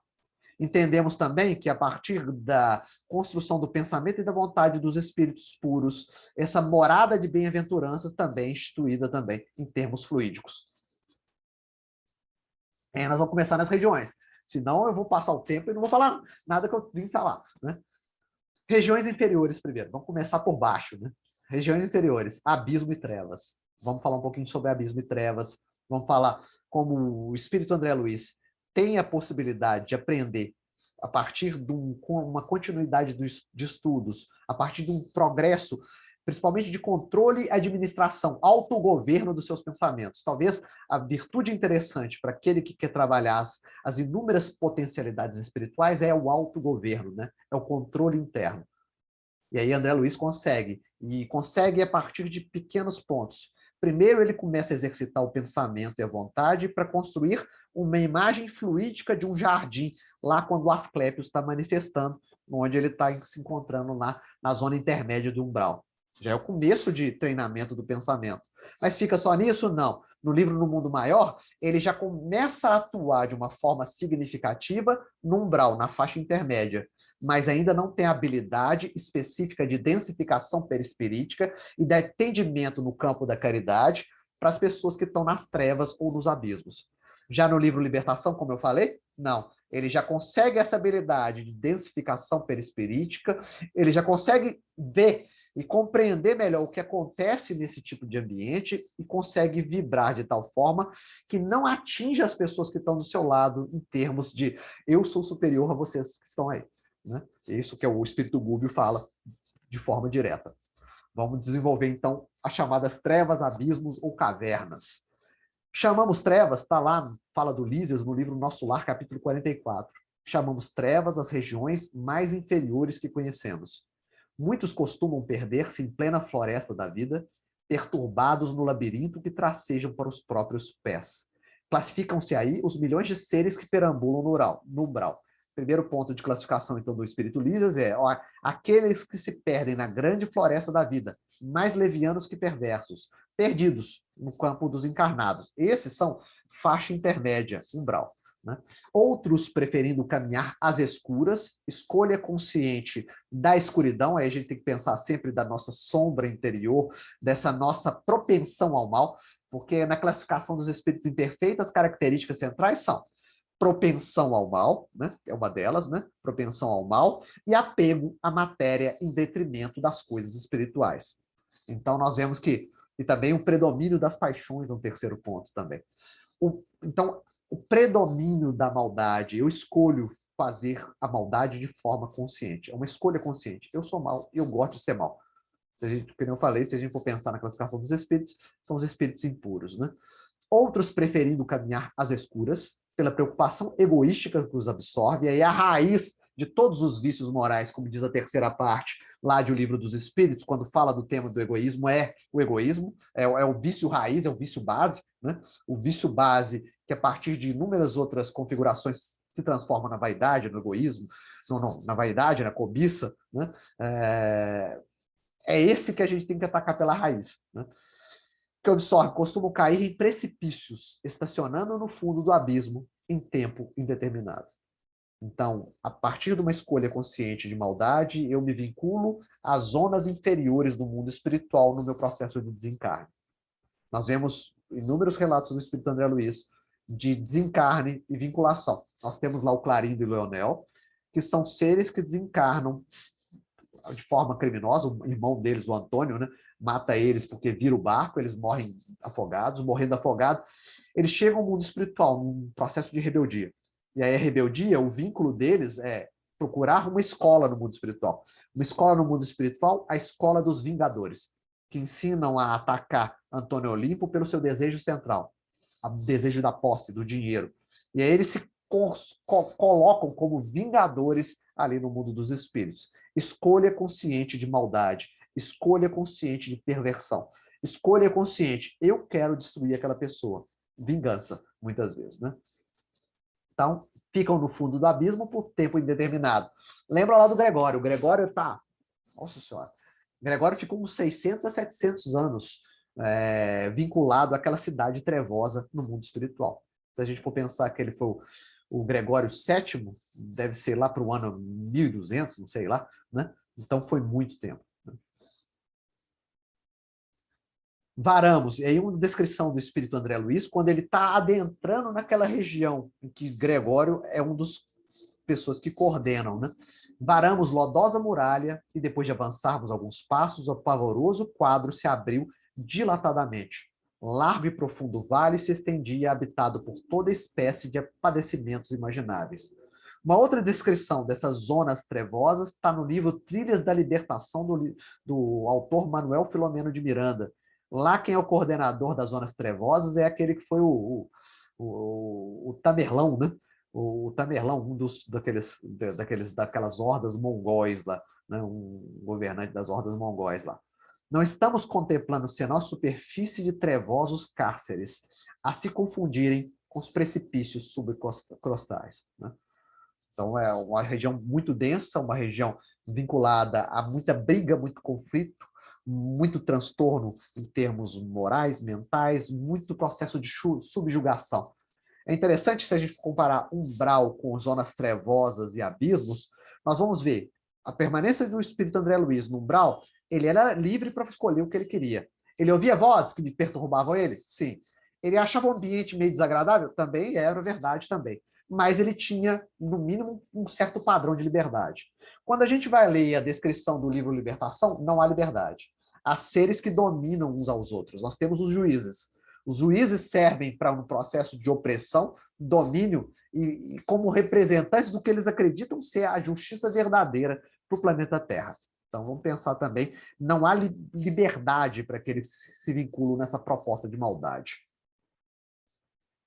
Entendemos também que, a partir da construção do pensamento e da vontade dos espíritos puros, essa morada de bem-aventuranças também é instituída também em termos fluídicos. Nós vamos começar nas regiões, senão eu vou passar o tempo e não vou falar nada que eu vim falar, né? Regiões inferiores primeiro, vamos começar por baixo, né? Regiões inferiores, abismo e trevas. Vamos falar um pouquinho sobre abismo e trevas, vamos falar como o espírito André Luiz tem a possibilidade de aprender a partir de uma continuidade de estudos, a partir de um progresso, principalmente de controle e administração, autogoverno dos seus pensamentos. Talvez a virtude interessante para aquele que quer trabalhar as inúmeras potencialidades espirituais é o autogoverno, né? É o controle interno. E aí André Luiz consegue, e consegue a partir de pequenos pontos. Primeiro ele começa a exercitar o pensamento e a vontade para construir uma imagem fluídica de um jardim, lá quando o Asclépios está manifestando, onde ele está se encontrando lá na zona intermédia do umbral. Já é o começo de treinamento do pensamento. Mas fica só nisso? Não. No livro No Mundo Maior, ele já começa a atuar de uma forma significativa no umbral, na faixa intermédia, mas ainda não tem habilidade específica de densificação perispirítica e de atendimento no campo da caridade para as pessoas que estão nas trevas ou nos abismos. Já no livro Libertação, como eu falei, não. Ele já consegue essa habilidade de densificação perispirítica, ele já consegue ver e compreender melhor o que acontece nesse tipo de ambiente e consegue vibrar de tal forma que não atinge as pessoas que estão do seu lado em termos de eu sou superior a vocês que estão aí. Né? Isso que o espírito Gúbio fala de forma direta. Vamos desenvolver, então, as chamadas trevas, abismos ou cavernas. Chamamos trevas, está lá, fala do Lísias, no livro Nosso Lar, capítulo 44. Chamamos trevas as regiões mais inferiores que conhecemos. Muitos costumam perder-se em plena floresta da vida, perturbados no labirinto que tracejam para os próprios pés. Classificam-se aí os milhões de seres que perambulam no umbral. Primeiro ponto de classificação, então, do espírito Lísias é aqueles que se perdem na grande floresta da vida, mais levianos que perversos, perdidos no campo dos encarnados. Esses são faixa intermédia, umbral. Né? Outros preferindo caminhar às escuras, escolha consciente da escuridão, aí a gente tem que pensar sempre da nossa sombra interior, dessa nossa propensão ao mal, porque na classificação dos espíritos imperfeitos, as características centrais são propensão ao mal, né? É uma delas, né? Propensão ao mal, e apego à matéria em detrimento das coisas espirituais. Então, nós vemos que, e também o predomínio das paixões é um terceiro ponto também. Então, o predomínio da maldade, eu escolho fazer a maldade de forma consciente, é uma escolha consciente. Eu sou mal e eu gosto de ser mal. Se a gente, como eu falei, se a gente for pensar na classificação dos espíritos, são os espíritos impuros, né? Outros preferindo caminhar às escuras, pela preocupação egoística que os absorve, e aí a raiz de todos os vícios morais, como diz a terceira parte lá de O Livro dos Espíritos, quando fala do tema do egoísmo, é o egoísmo, é o vício raiz, é o vício base, né? O vício base que a partir de inúmeras outras configurações se transforma na vaidade, no egoísmo, na vaidade, na cobiça, né? É esse que a gente tem que atacar pela raiz, né? Que absorve, costumam cair em precipícios, estacionando no fundo do abismo em tempo indeterminado. Então, a partir de uma escolha consciente de maldade, eu me vinculo às zonas inferiores do mundo espiritual no meu processo de desencarne. Nós vemos inúmeros relatos do Espírito André Luiz de desencarne e vinculação. Nós temos lá o Clarindo e o Leonel, que são seres que desencarnam de forma criminosa, o irmão deles, o Antônio, né, mata eles porque vira o barco, eles morrem afogados, morrendo afogados, eles chegam ao mundo espiritual, num processo de rebeldia. E aí a rebeldia, o vínculo deles é procurar uma escola no mundo espiritual. Uma escola no mundo espiritual, a escola dos Vingadores, que ensinam a atacar Antônio Olimpo pelo seu desejo central, o desejo da posse, do dinheiro. E aí eles se colocam como vingadores ali no mundo dos espíritos. Escolha consciente de maldade, escolha consciente de perversão, escolha consciente, eu quero destruir aquela pessoa. Vingança, muitas vezes, né? Então, ficam no fundo do abismo por tempo indeterminado. Lembra lá do Gregório. O Gregório está... Nossa Senhora. O Gregório ficou uns 600 a 700 anos vinculado àquela cidade trevosa no mundo espiritual. Se a gente for pensar que ele foi o Gregório VII, deve ser lá para o ano 1200, não sei lá, né? Então foi muito tempo. Varamos, e aí uma descrição do espírito André Luiz, quando ele está adentrando naquela região em que Gregório é um dos pessoas que coordenam, né? Varamos lodosa muralha e depois de avançarmos alguns passos, o pavoroso quadro se abriu dilatadamente. Largo e profundo vale se estendia, habitado por toda espécie de padecimentos imagináveis. Uma outra descrição dessas zonas trevosas está no livro Trilhas da Libertação, do autor Manuel Filomeno de Miranda. Lá quem é o coordenador das zonas trevosas é aquele que foi o Tamerlão, né? O Tamerlão, um daquelas hordas mongóis lá, né? Um governante das hordas mongóis lá. Não estamos contemplando senão a superfície de trevosos cárceres, a se confundirem com os precipícios subcostais, né? Então, é uma região muito densa, uma região vinculada a muita briga, muito conflito, muito transtorno em termos morais, mentais, muito processo de subjugação. É interessante, se a gente comparar umbral com zonas trevosas e abismos, nós vamos ver a permanência do espírito André Luiz no umbral, ele era livre para escolher o que ele queria. Ele ouvia vozes que perturbavam ele? Sim. Ele achava o ambiente meio desagradável? Também era verdade também. Mas ele tinha, no mínimo, um certo padrão de liberdade. Quando a gente vai ler a descrição do livro Libertação, não há liberdade. Há seres que dominam uns aos outros. Nós temos os juízes. Os juízes servem para um processo de opressão, domínio, e como representantes do que eles acreditam ser a justiça verdadeira para o planeta Terra. Então, vamos pensar também, não há liberdade para que eles se vinculam nessa proposta de maldade.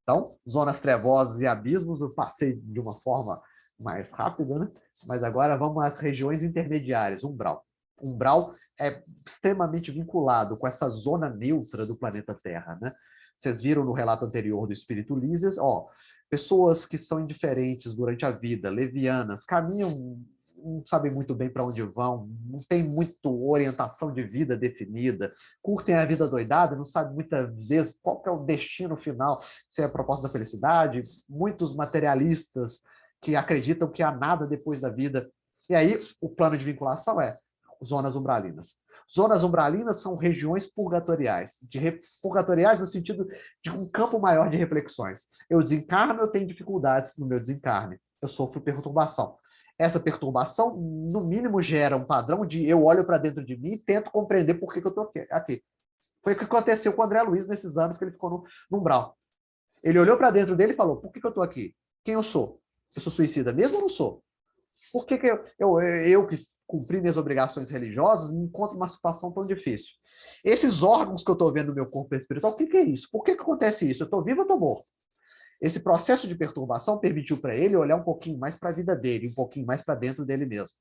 Então, zonas trevosas e abismos, eu passei de uma forma mais rápida, né? Mas agora vamos às regiões intermediárias, umbral. Umbral é extremamente vinculado com essa zona neutra do planeta Terra, né? Vocês viram no relato anterior do Espírito Lísias, pessoas que são indiferentes durante a vida, levianas, caminham, não sabem muito bem para onde vão, não tem muita orientação de vida definida, curtem a vida doidada, não sabem muitas vezes qual que é o destino final, se é a proposta da felicidade, muitos materialistas que acreditam que há nada depois da vida. E aí, o plano de vinculação é zonas umbralinas. Zonas umbralinas são regiões purgatoriais, purgatoriais no sentido de um campo maior de reflexões. Eu desencarno, eu tenho dificuldades no meu desencarne, eu sofro perturbação. Essa perturbação, no mínimo, gera um padrão de eu olho para dentro de mim e tento compreender por que eu estou aqui. Foi o que aconteceu com o André Luiz nesses anos que ele ficou no umbral. Ele olhou para dentro dele e falou, por que eu estou aqui? Quem eu sou? Eu sou suicida mesmo ou não sou? Por que eu que cumpri minhas obrigações religiosas me encontro numa situação tão difícil? Esses órgãos que eu estou vendo no meu corpo espiritual, o que é isso? Por que acontece isso? Eu estou vivo ou estou morto? Esse processo de perturbação permitiu para ele olhar um pouquinho mais para a vida dele, um pouquinho mais para dentro dele mesmo.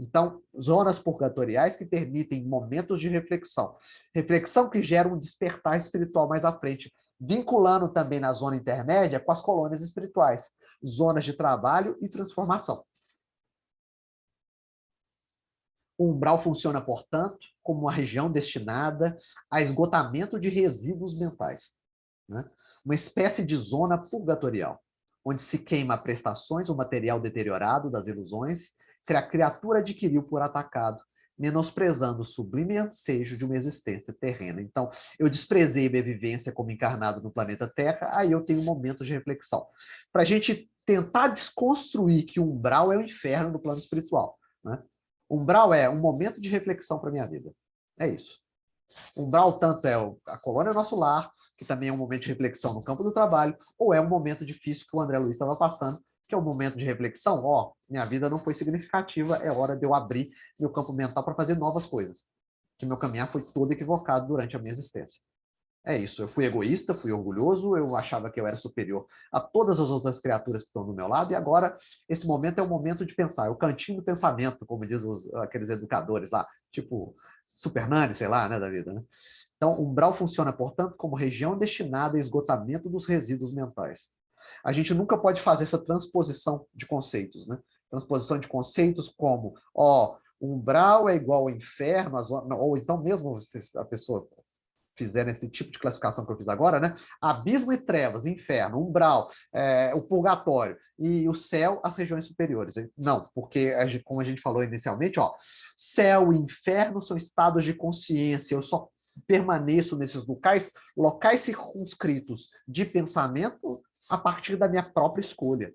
Então, zonas purgatoriais que permitem momentos de reflexão. Reflexão que gera um despertar espiritual mais à frente, vinculando também na zona intermédia com as colônias espirituais, zonas de trabalho e transformação. O umbral funciona, portanto, como uma região destinada a esgotamento de resíduos mentais, né? Uma espécie de zona purgatorial, onde se queima prestações ou material deteriorado das ilusões que a criatura adquiriu por atacado, menosprezando o sublime ansejo de uma existência terrena. Então, eu desprezei minha vivência como encarnado no planeta Terra, aí eu tenho um momento de reflexão. Para a gente tentar desconstruir que o umbral é o inferno no plano espiritual, né? Umbral é um momento de reflexão para a minha vida. É isso. Umbral tanto é a colônia nosso lar, que também é um momento de reflexão no campo do trabalho, ou é um momento difícil que o André Luiz estava passando, que é um momento de reflexão, minha vida não foi significativa, é hora de eu abrir meu campo mental para fazer novas coisas. Que meu caminhar foi todo equivocado durante a minha existência. É isso, eu fui egoísta, fui orgulhoso, eu achava que eu era superior a todas as outras criaturas que estão do meu lado, e agora esse momento é o momento de pensar, é o cantinho do pensamento, como diz aqueles educadores lá, tipo Super Nani, sei lá, né, da vida, né? Então, o umbral funciona, portanto, como região destinada a esgotamento dos resíduos mentais. A gente nunca pode fazer essa transposição de conceitos, né? Transposição de conceitos como, umbral é igual ao inferno, ou então mesmo se a pessoa fizeram esse tipo de classificação que eu fiz agora, né? Abismo e trevas, inferno, umbral, o purgatório e o céu, as regiões superiores. Não, porque, como a gente falou inicialmente, céu e inferno são estados de consciência. Eu só permaneço nesses locais circunscritos de pensamento a partir da minha própria escolha.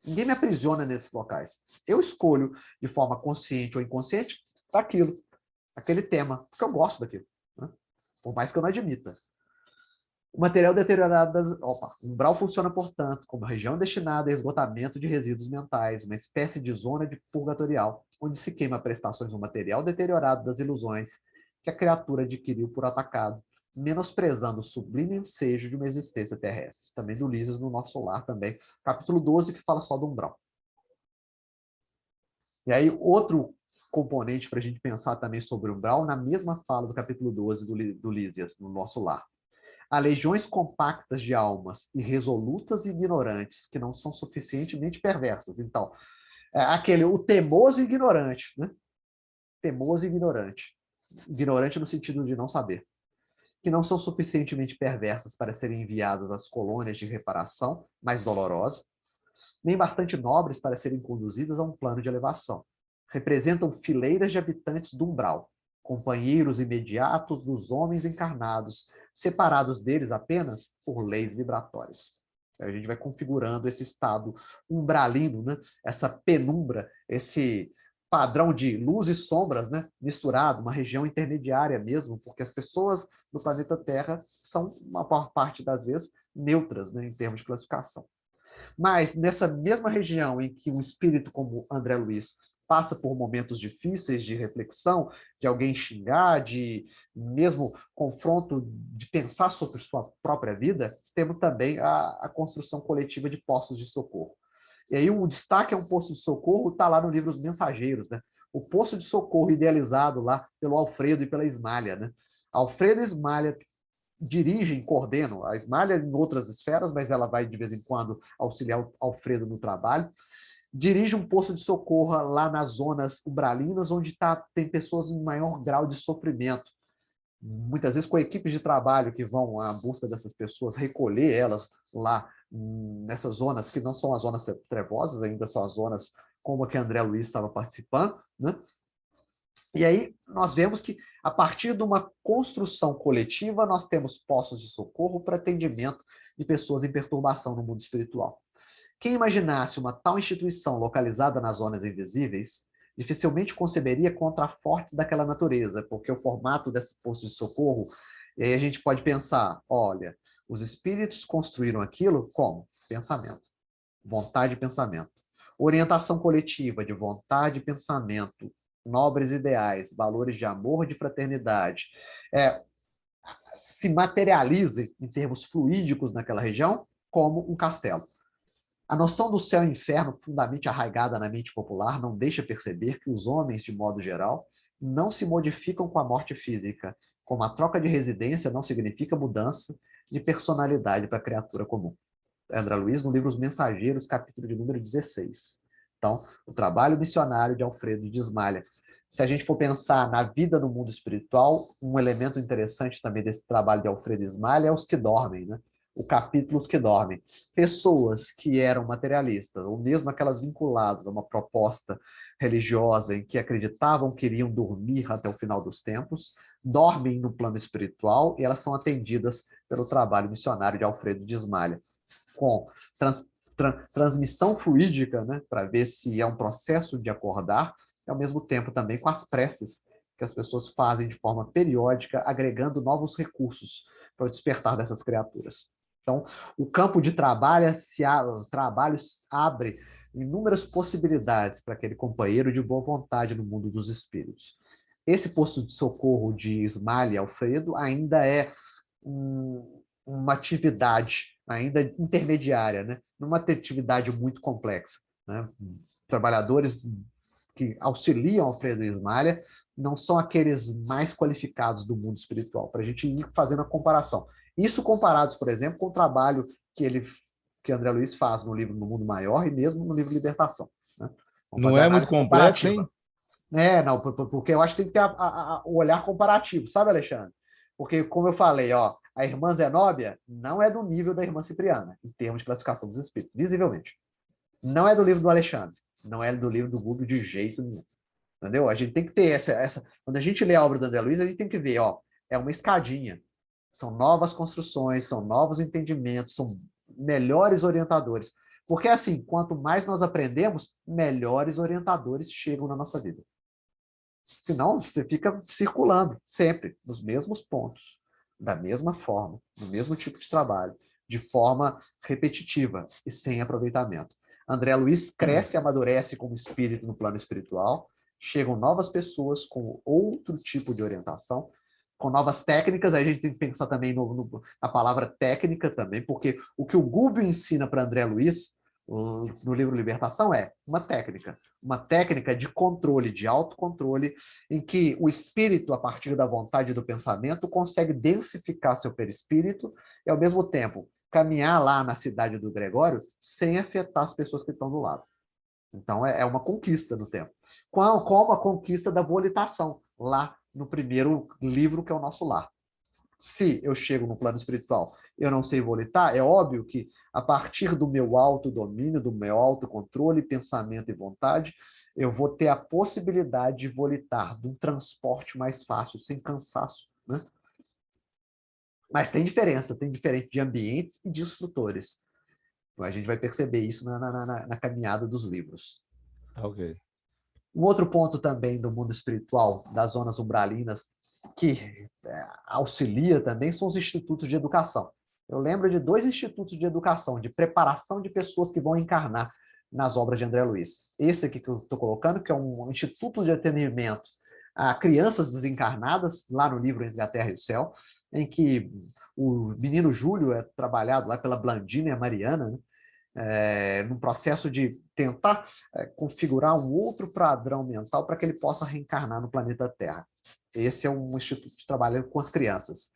Ninguém me aprisiona nesses locais. Eu escolho de forma consciente ou inconsciente aquele tema, porque eu gosto daquilo, né? Por mais que eu não admita. O material deteriorado umbral funciona, portanto, como região destinada a esgotamento de resíduos mentais, uma espécie de zona de purgatorial, onde se queima prestações do material deteriorado das ilusões que a criatura adquiriu por atacado, menosprezando o sublime ensejo de uma existência terrestre. Também do Lísias no Nosso Lar, também, capítulo 12, que fala só do umbral. E aí, outro componente para a gente pensar também sobre o umbral, na mesma fala do capítulo 12 do Lísias, no Nosso Lar. Há legiões compactas de almas irresolutas e ignorantes, que não são suficientemente perversas. Então, o teimoso e ignorante, né? Teimoso e ignorante. Ignorante no sentido de não saber. Que não são suficientemente perversas para serem enviadas às colônias de reparação mais dolorosa, nem bastante nobres para serem conduzidas a um plano de elevação. Representam fileiras de habitantes do umbral, companheiros imediatos dos homens encarnados, separados deles apenas por leis vibratórias. A gente vai configurando esse estado umbralino, né? Essa penumbra, esse padrão de luz e sombras, né? Misturado, uma região intermediária mesmo, porque as pessoas do planeta Terra são, uma maior parte das vezes, neutras, né? Em termos de classificação. Mas nessa mesma região em que um espírito como André Luiz passa por momentos difíceis de reflexão, de alguém xingar, de mesmo confronto, de pensar sobre sua própria vida, temos também a construção coletiva de postos de socorro. E aí o destaque é um posto de socorro, está lá no livro Os Mensageiros, né? O posto de socorro idealizado lá pelo Alfredo e pela Ismália, né? Alfredo e Ismália dirigem, coordenam, a Ismália em outras esferas, mas ela vai de vez em quando auxiliar o Alfredo no trabalho, dirige um posto de socorro lá nas zonas umbralinas, onde tem pessoas em maior grau de sofrimento, muitas vezes com equipes de trabalho que vão à busca dessas pessoas, recolher elas lá nessas zonas que não são as zonas trevosas, ainda são as zonas como a que André Luiz estava participando, né? E aí nós vemos que, a partir de uma construção coletiva, nós temos postos de socorro para atendimento de pessoas em perturbação no mundo espiritual. Quem imaginasse uma tal instituição localizada nas zonas invisíveis, dificilmente conceberia contrafortes daquela natureza, porque o formato desse posto de socorro, e aí a gente pode pensar, olha, os espíritos construíram aquilo como? Pensamento, vontade e pensamento. Orientação coletiva de vontade e pensamento, nobres ideais, valores de amor, de fraternidade, se materialize em termos fluídicos naquela região como um castelo. A noção do céu e inferno, fundamentalmente arraigada na mente popular, não deixa perceber que os homens, de modo geral, não se modificam com a morte física, como a troca de residência não significa mudança de personalidade para a criatura comum. André Luiz, no livro Os Mensageiros, capítulo de número 16. Então, o trabalho missionário de Alfredo de Ismalha. Se a gente for pensar na vida no mundo espiritual, um elemento interessante também desse trabalho de Alfredo de Ismalha é os que dormem, né? O capítulo Os que Dormem. Pessoas que eram materialistas, ou mesmo aquelas vinculadas a uma proposta religiosa em que acreditavam que iriam dormir até o final dos tempos, dormem no plano espiritual e elas são atendidas pelo trabalho missionário de Alfredo de Ismalha, com transmissão fluídica, né, para ver se é um processo de acordar, e ao mesmo tempo também com as preces que as pessoas fazem de forma periódica, agregando novos recursos para o despertar dessas criaturas. Então, o campo de trabalho abre inúmeras possibilidades para aquele companheiro de boa vontade no mundo dos espíritos. Esse posto de socorro de Ismalha e Alfredo ainda é uma atividade ainda intermediária, né? Numa atividade muito complexa, né? Trabalhadores que auxiliam Alfredo e Ismalha não são aqueles mais qualificados do mundo espiritual, para a gente ir fazendo a comparação. Isso comparados, por exemplo, com o trabalho que André Luiz faz no livro No Mundo Maior e mesmo no livro Libertação. Né? Não é muito complexo, hein? Não, porque eu acho que tem que ter o olhar comparativo, sabe, Alexandre? Porque, como eu falei, ó, a irmã Zenóbia não é do nível da irmã Cipriana, em termos de classificação dos espíritos, visivelmente. Não é do livro do Alexandre, não é do livro do Gubbio de jeito nenhum. Entendeu? A gente tem que ter essa. Quando a gente lê a obra do André Luiz, a gente tem que ver, ó, é uma escadinha. São novas construções, são novos entendimentos, são melhores orientadores. Porque, assim, quanto mais nós aprendemos, melhores orientadores chegam na nossa vida. Senão, você fica circulando sempre nos mesmos pontos, da mesma forma, no mesmo tipo de trabalho, de forma repetitiva e sem aproveitamento. André Luiz cresce e amadurece como espírito no plano espiritual, chegam novas pessoas com outro tipo de orientação, com novas técnicas. Aí a gente tem que pensar também na palavra técnica também, porque o que o Gubbio ensina para André Luiz no livro Libertação é uma técnica de controle, de autocontrole, em que o espírito, a partir da vontade e do pensamento, consegue densificar seu perispírito e, ao mesmo tempo, caminhar lá na cidade do Gregório sem afetar as pessoas que estão do lado. Então, é uma conquista no tempo. Como a conquista da volitação, lá no primeiro livro, que é o Nosso Lar. Se eu chego no plano espiritual, eu não sei volitar, é óbvio que, a partir do meu autodomínio, do meu autocontrole, pensamento e vontade, eu vou ter a possibilidade de volitar, de um transporte mais fácil, sem cansaço, né? Mas tem diferença de ambientes e de instrutores. A gente vai perceber isso na caminhada dos livros. Ok. Um outro ponto também do mundo espiritual, das zonas umbralinas, que auxilia também, são os institutos de educação. Eu lembro de 2 institutos de educação, de preparação de pessoas que vão encarnar nas obras de André Luiz. Esse aqui que eu estou colocando, que é um instituto de atendimento a crianças desencarnadas, lá no livro Entre a Terra e o Céu, em que o menino Júlio é trabalhado lá pela Blandina e a Mariana, né? Num processo de tentar configurar um outro padrão mental para que ele possa reencarnar no planeta Terra. Esse é um instituto de trabalho com as crianças.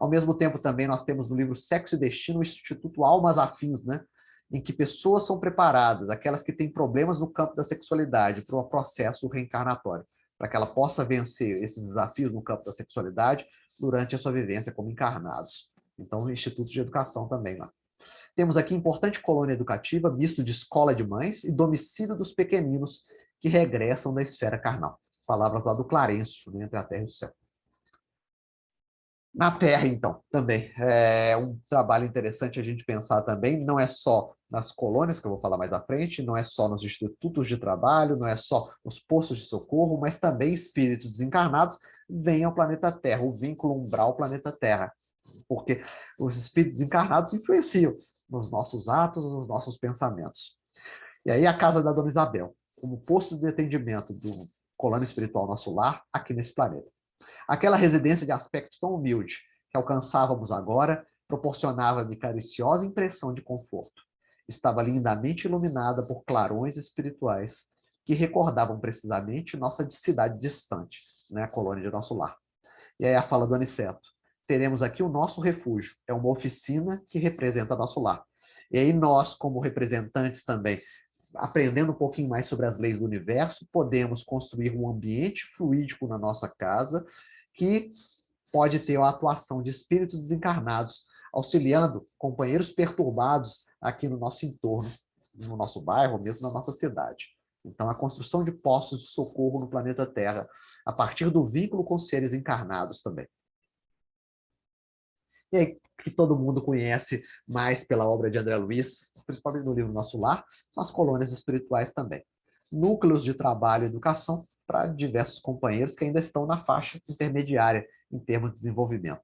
Ao mesmo tempo, também, nós temos no livro Sexo e Destino o Instituto Almas Afins, né? Em que pessoas são preparadas, aquelas que têm problemas no campo da sexualidade, para o processo reencarnatório, para que ela possa vencer esses desafios no campo da sexualidade durante a sua vivência como encarnados. Então, Instituto de Educação também lá. Temos aqui importante colônia educativa, misto de escola de mães e domicílio dos pequeninos que regressam da esfera carnal. Palavras lá do Clarencio, né, Entre a Terra e o Céu. Na Terra, então, também. É um trabalho interessante a gente pensar também, não é só nas colônias, que eu vou falar mais à frente, não é só nos institutos de trabalho, não é só nos postos de socorro, mas também espíritos desencarnados vêm ao planeta Terra, o vínculo umbral planeta Terra. Porque os espíritos desencarnados influenciam nos nossos atos, nos nossos pensamentos. E aí a casa da Dona Isabel, como posto de atendimento do colônia espiritual Nosso Lar, aqui nesse planeta. Aquela residência de aspecto tão humilde que alcançávamos agora proporcionava-me cariciosa impressão de conforto. Estava lindamente iluminada por clarões espirituais que recordavam precisamente nossa cidade distante, né, a colônia de Nosso Lar. E aí a fala do Aniceto. Teremos aqui o nosso refúgio, é uma oficina que representa Nosso Lar. E aí nós, como representantes também, aprendendo um pouquinho mais sobre as leis do universo, podemos construir um ambiente fluídico na nossa casa que pode ter a atuação de espíritos desencarnados, auxiliando companheiros perturbados aqui no nosso entorno, no nosso bairro, mesmo na nossa cidade. Então, a construção de postos de socorro no planeta Terra, a partir do vínculo com seres encarnados também. E aí, que todo mundo conhece mais pela obra de André Luiz, principalmente no livro Nosso Lar, são as colônias espirituais também. Núcleos de trabalho e educação para diversos companheiros que ainda estão na faixa intermediária em termos de desenvolvimento.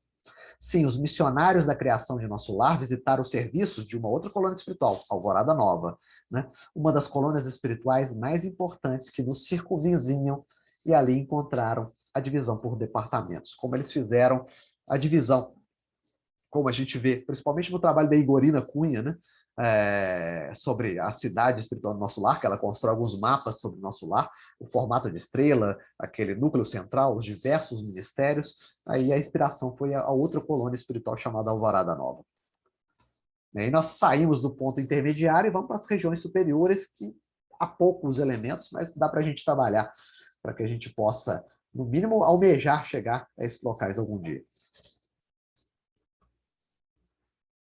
Sim, os missionários da criação de Nosso Lar visitaram os serviços de uma outra colônia espiritual, Alvorada Nova, né? Uma das colônias espirituais mais importantes que nos circunvizinham, e ali encontraram a divisão por departamentos, como eles fizeram a divisão, como a gente vê, principalmente no trabalho da Igorina Cunha, né? Sobre a cidade espiritual do Nosso Lar, que ela constrói alguns mapas sobre o Nosso Lar, o formato de estrela, aquele núcleo central, os diversos ministérios. Aí a inspiração foi a outra colônia espiritual chamada Alvorada Nova. E aí nós saímos do ponto intermediário e vamos para as regiões superiores, que há poucos elementos, mas dá para a gente trabalhar para que a gente possa, no mínimo, almejar chegar a esses locais algum dia.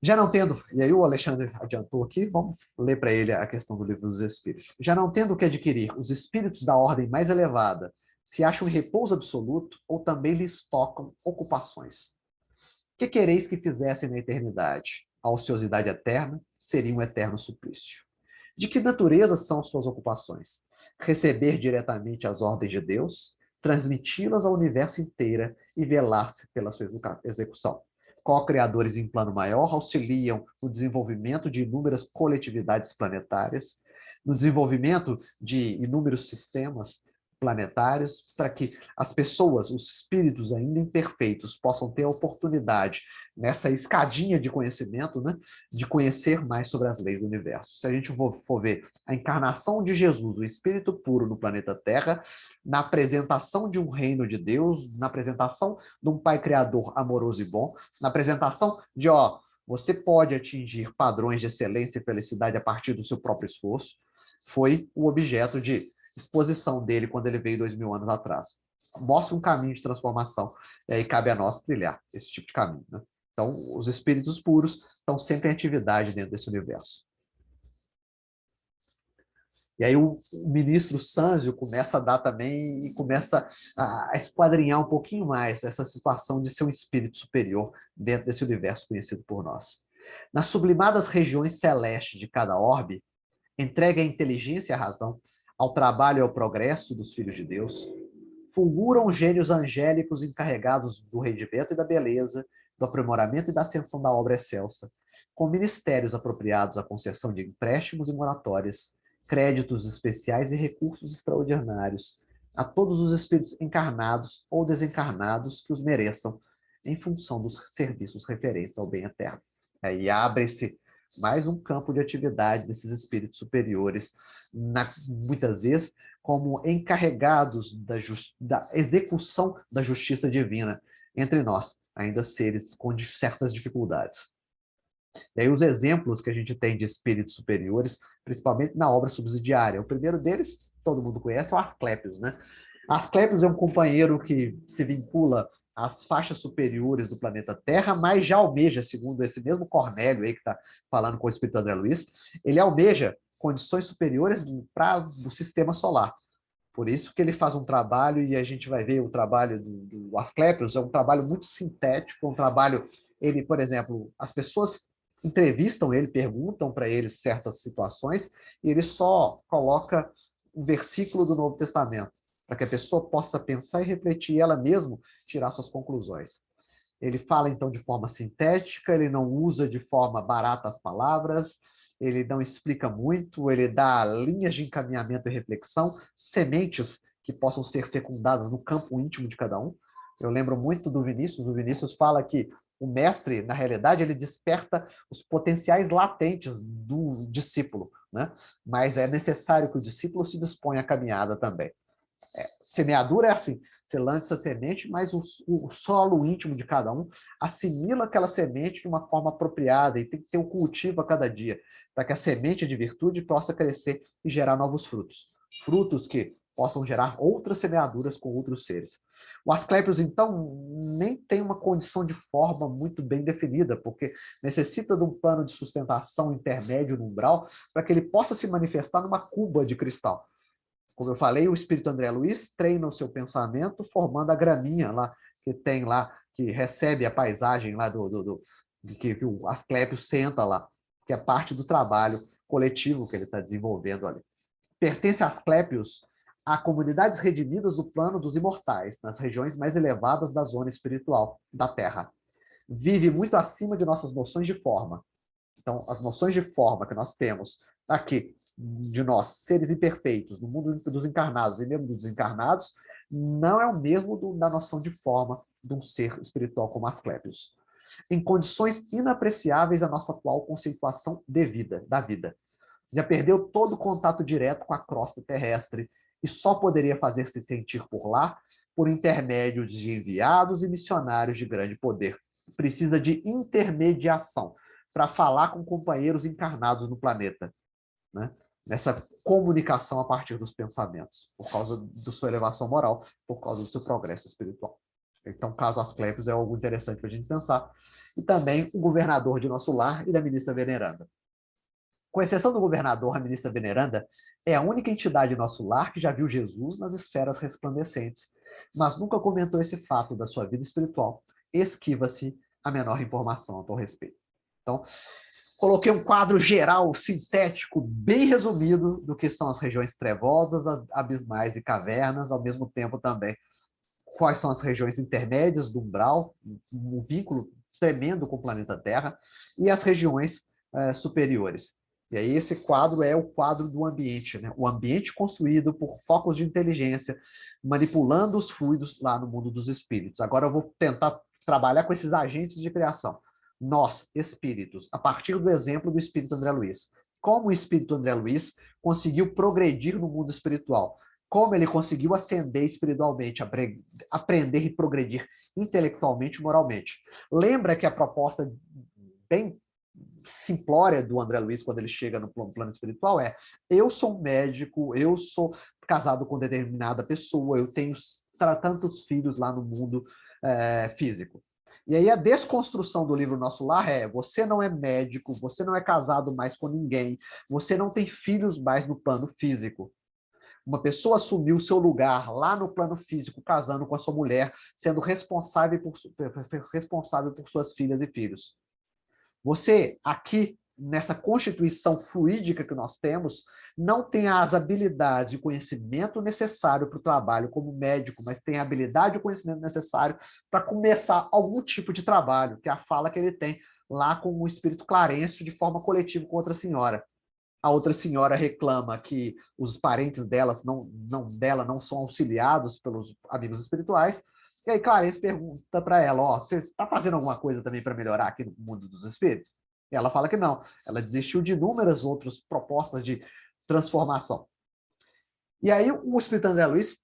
Já não tendo, e aí o Alexandre adiantou aqui, vamos ler para ele a questão do livro dos Espíritos. Já não tendo o que adquirir, os espíritos da ordem mais elevada se acham em repouso absoluto ou também lhes tocam ocupações. Que quereis que fizessem na eternidade? A ociosidade eterna seria um eterno suplício. De que natureza são suas ocupações? Receber diretamente as ordens de Deus, transmiti-las ao universo inteiro e velar-se pela sua execução. Co-criadores em plano maior auxiliam no desenvolvimento de inúmeras coletividades planetárias, no desenvolvimento de inúmeros sistemas planetários, para que as pessoas, os espíritos ainda imperfeitos, possam ter a oportunidade, nessa escadinha de conhecimento, né, de conhecer mais sobre as leis do universo. Se a gente for ver a encarnação de Jesus, o Espírito puro no planeta Terra, na apresentação de um reino de Deus, na apresentação de um Pai Criador amoroso e bom, na apresentação de, você pode atingir padrões de excelência e felicidade a partir do seu próprio esforço, foi o objeto de exposição dele quando ele veio 2000 anos atrás. Mostra um caminho de transformação, e aí cabe a nós trilhar esse tipo de caminho, né? Então, os espíritos puros estão sempre em atividade dentro desse universo. E aí o ministro Sanzio começa a dar também, e começa a esquadrinhar um pouquinho mais essa situação de ser um espírito superior dentro desse universo conhecido por nós. Nas sublimadas regiões celestes de cada orbe, entregue a inteligência e a razão ao trabalho e ao progresso dos filhos de Deus, fulguram gênios angélicos encarregados do rendimento e da beleza, do aprimoramento e da ascensão da obra excelsa, com ministérios apropriados à concessão de empréstimos e moratórias, créditos especiais e recursos extraordinários a todos os espíritos encarnados ou desencarnados que os mereçam, em função dos serviços referentes ao bem eterno. Aí abre-se mais um campo de atividade desses espíritos superiores, muitas vezes como encarregados da execução da justiça divina entre nós, ainda seres com certas dificuldades. E aí os exemplos que a gente tem de espíritos superiores, principalmente na obra subsidiária. O primeiro deles, todo mundo conhece, é o Asclépios, né? Asclépios é um companheiro que se vincula às faixas superiores do planeta Terra, mas já almeja, segundo esse mesmo Cornélio aí que está falando com o espírito André Luiz, ele almeja condições superiores para o sistema solar. Por isso que ele faz um trabalho, e a gente vai ver o trabalho do Asclépios, é um trabalho muito sintético, um trabalho, ele, por exemplo, as pessoas entrevistam ele, perguntam para ele certas situações, e ele só coloca um versículo do Novo Testamento, para que a pessoa possa pensar e refletir e ela mesma tirar suas conclusões. Ele fala, então, de forma sintética, ele não usa de forma barata as palavras, ele não explica muito, ele dá linhas de encaminhamento e reflexão, sementes que possam ser fecundadas no campo íntimo de cada um. Eu lembro muito do Vinícius, o Vinícius fala que o mestre, na realidade, ele desperta os potenciais latentes do discípulo, né? Mas é necessário que o discípulo se disponha à caminhada também. Semeadura é assim, você lança a semente, mas o solo íntimo de cada um assimila aquela semente de uma forma apropriada, e tem que ter um cultivo a cada dia, para que a semente de virtude possa crescer e gerar novos frutos. Frutos que possam gerar outras semeaduras com outros seres. O Asclépios, então, nem tem uma condição de forma muito bem definida, porque necessita de um plano de sustentação intermédio no umbral, para que ele possa se manifestar numa cuba de cristal. Como eu falei, o espírito André Luiz treina o seu pensamento formando a graminha lá, que tem lá, que recebe a paisagem lá que o Asclépios senta lá, que é parte do trabalho coletivo que ele está desenvolvendo ali. Pertence a Asclépios a comunidades redimidas do plano dos imortais, nas regiões mais elevadas da zona espiritual da Terra. Vive muito acima de nossas noções de forma. Então, as noções de forma que nós temos aqui, de nós, seres imperfeitos, no mundo dos encarnados e mesmo dos desencarnados, não é o mesmo da noção de forma de um ser espiritual como Asclépios. Em condições inapreciáveis da nossa atual conceituação da vida. Já perdeu todo o contato direto com a crosta terrestre e só poderia fazer-se sentir por lá por intermédio de enviados e missionários de grande poder. Precisa de intermediação para falar com companheiros encarnados no planeta, né? Nessa comunicação a partir dos pensamentos, por causa da sua elevação moral, por causa do seu progresso espiritual. Então, o caso Asclépios é algo interessante para a gente pensar. E também o governador de nosso lar e da ministra veneranda. Com exceção do governador, a ministra veneranda é a única entidade de nosso lar que já viu Jesus nas esferas resplandecentes, mas nunca comentou esse fato da sua vida espiritual. Esquiva-se a menor informação a tal respeito. Então, coloquei um quadro geral, sintético, bem resumido do que são as regiões trevosas, as abismais e cavernas, ao mesmo tempo também quais são as regiões intermédias do umbral, um vínculo tremendo com o planeta Terra, e as regiões superiores. E aí esse quadro é o quadro do ambiente, né? O ambiente construído por focos de inteligência, manipulando os fluidos lá no mundo dos espíritos. Agora eu vou tentar trabalhar com esses agentes de criação. Nós, espíritos, a partir do exemplo do espírito André Luiz. Como o espírito André Luiz conseguiu progredir no mundo espiritual? Como ele conseguiu ascender espiritualmente, aprender e progredir intelectualmente e moralmente? Lembra que a proposta bem simplória do André Luiz, quando ele chega no plano espiritual, é: eu sou um médico, eu sou casado com determinada pessoa, eu tenho tantos filhos lá no mundo físico. E aí a desconstrução do livro Nosso Lar é: você não é médico, você não é casado mais com ninguém, você não tem filhos mais no plano físico. Uma pessoa assumiu o seu lugar lá no plano físico, casando com a sua mulher, sendo responsável por suas filhas e filhos. Você, aqui, nessa constituição fluídica que nós temos, não tem as habilidades e conhecimento necessário para o trabalho como médico, mas tem a habilidade e o conhecimento necessário para começar algum tipo de trabalho, que é a fala que ele tem lá com o espírito Clarencio de forma coletiva com outra senhora. A outra senhora reclama que os parentes delas dela não são auxiliados pelos amigos espirituais. E aí Clarence pergunta para ela, ó, você está fazendo alguma coisa também para melhorar aqui no mundo dos espíritos? E ela fala que não. Ela desistiu de inúmeras outras propostas de transformação. E aí o espírito André Luiz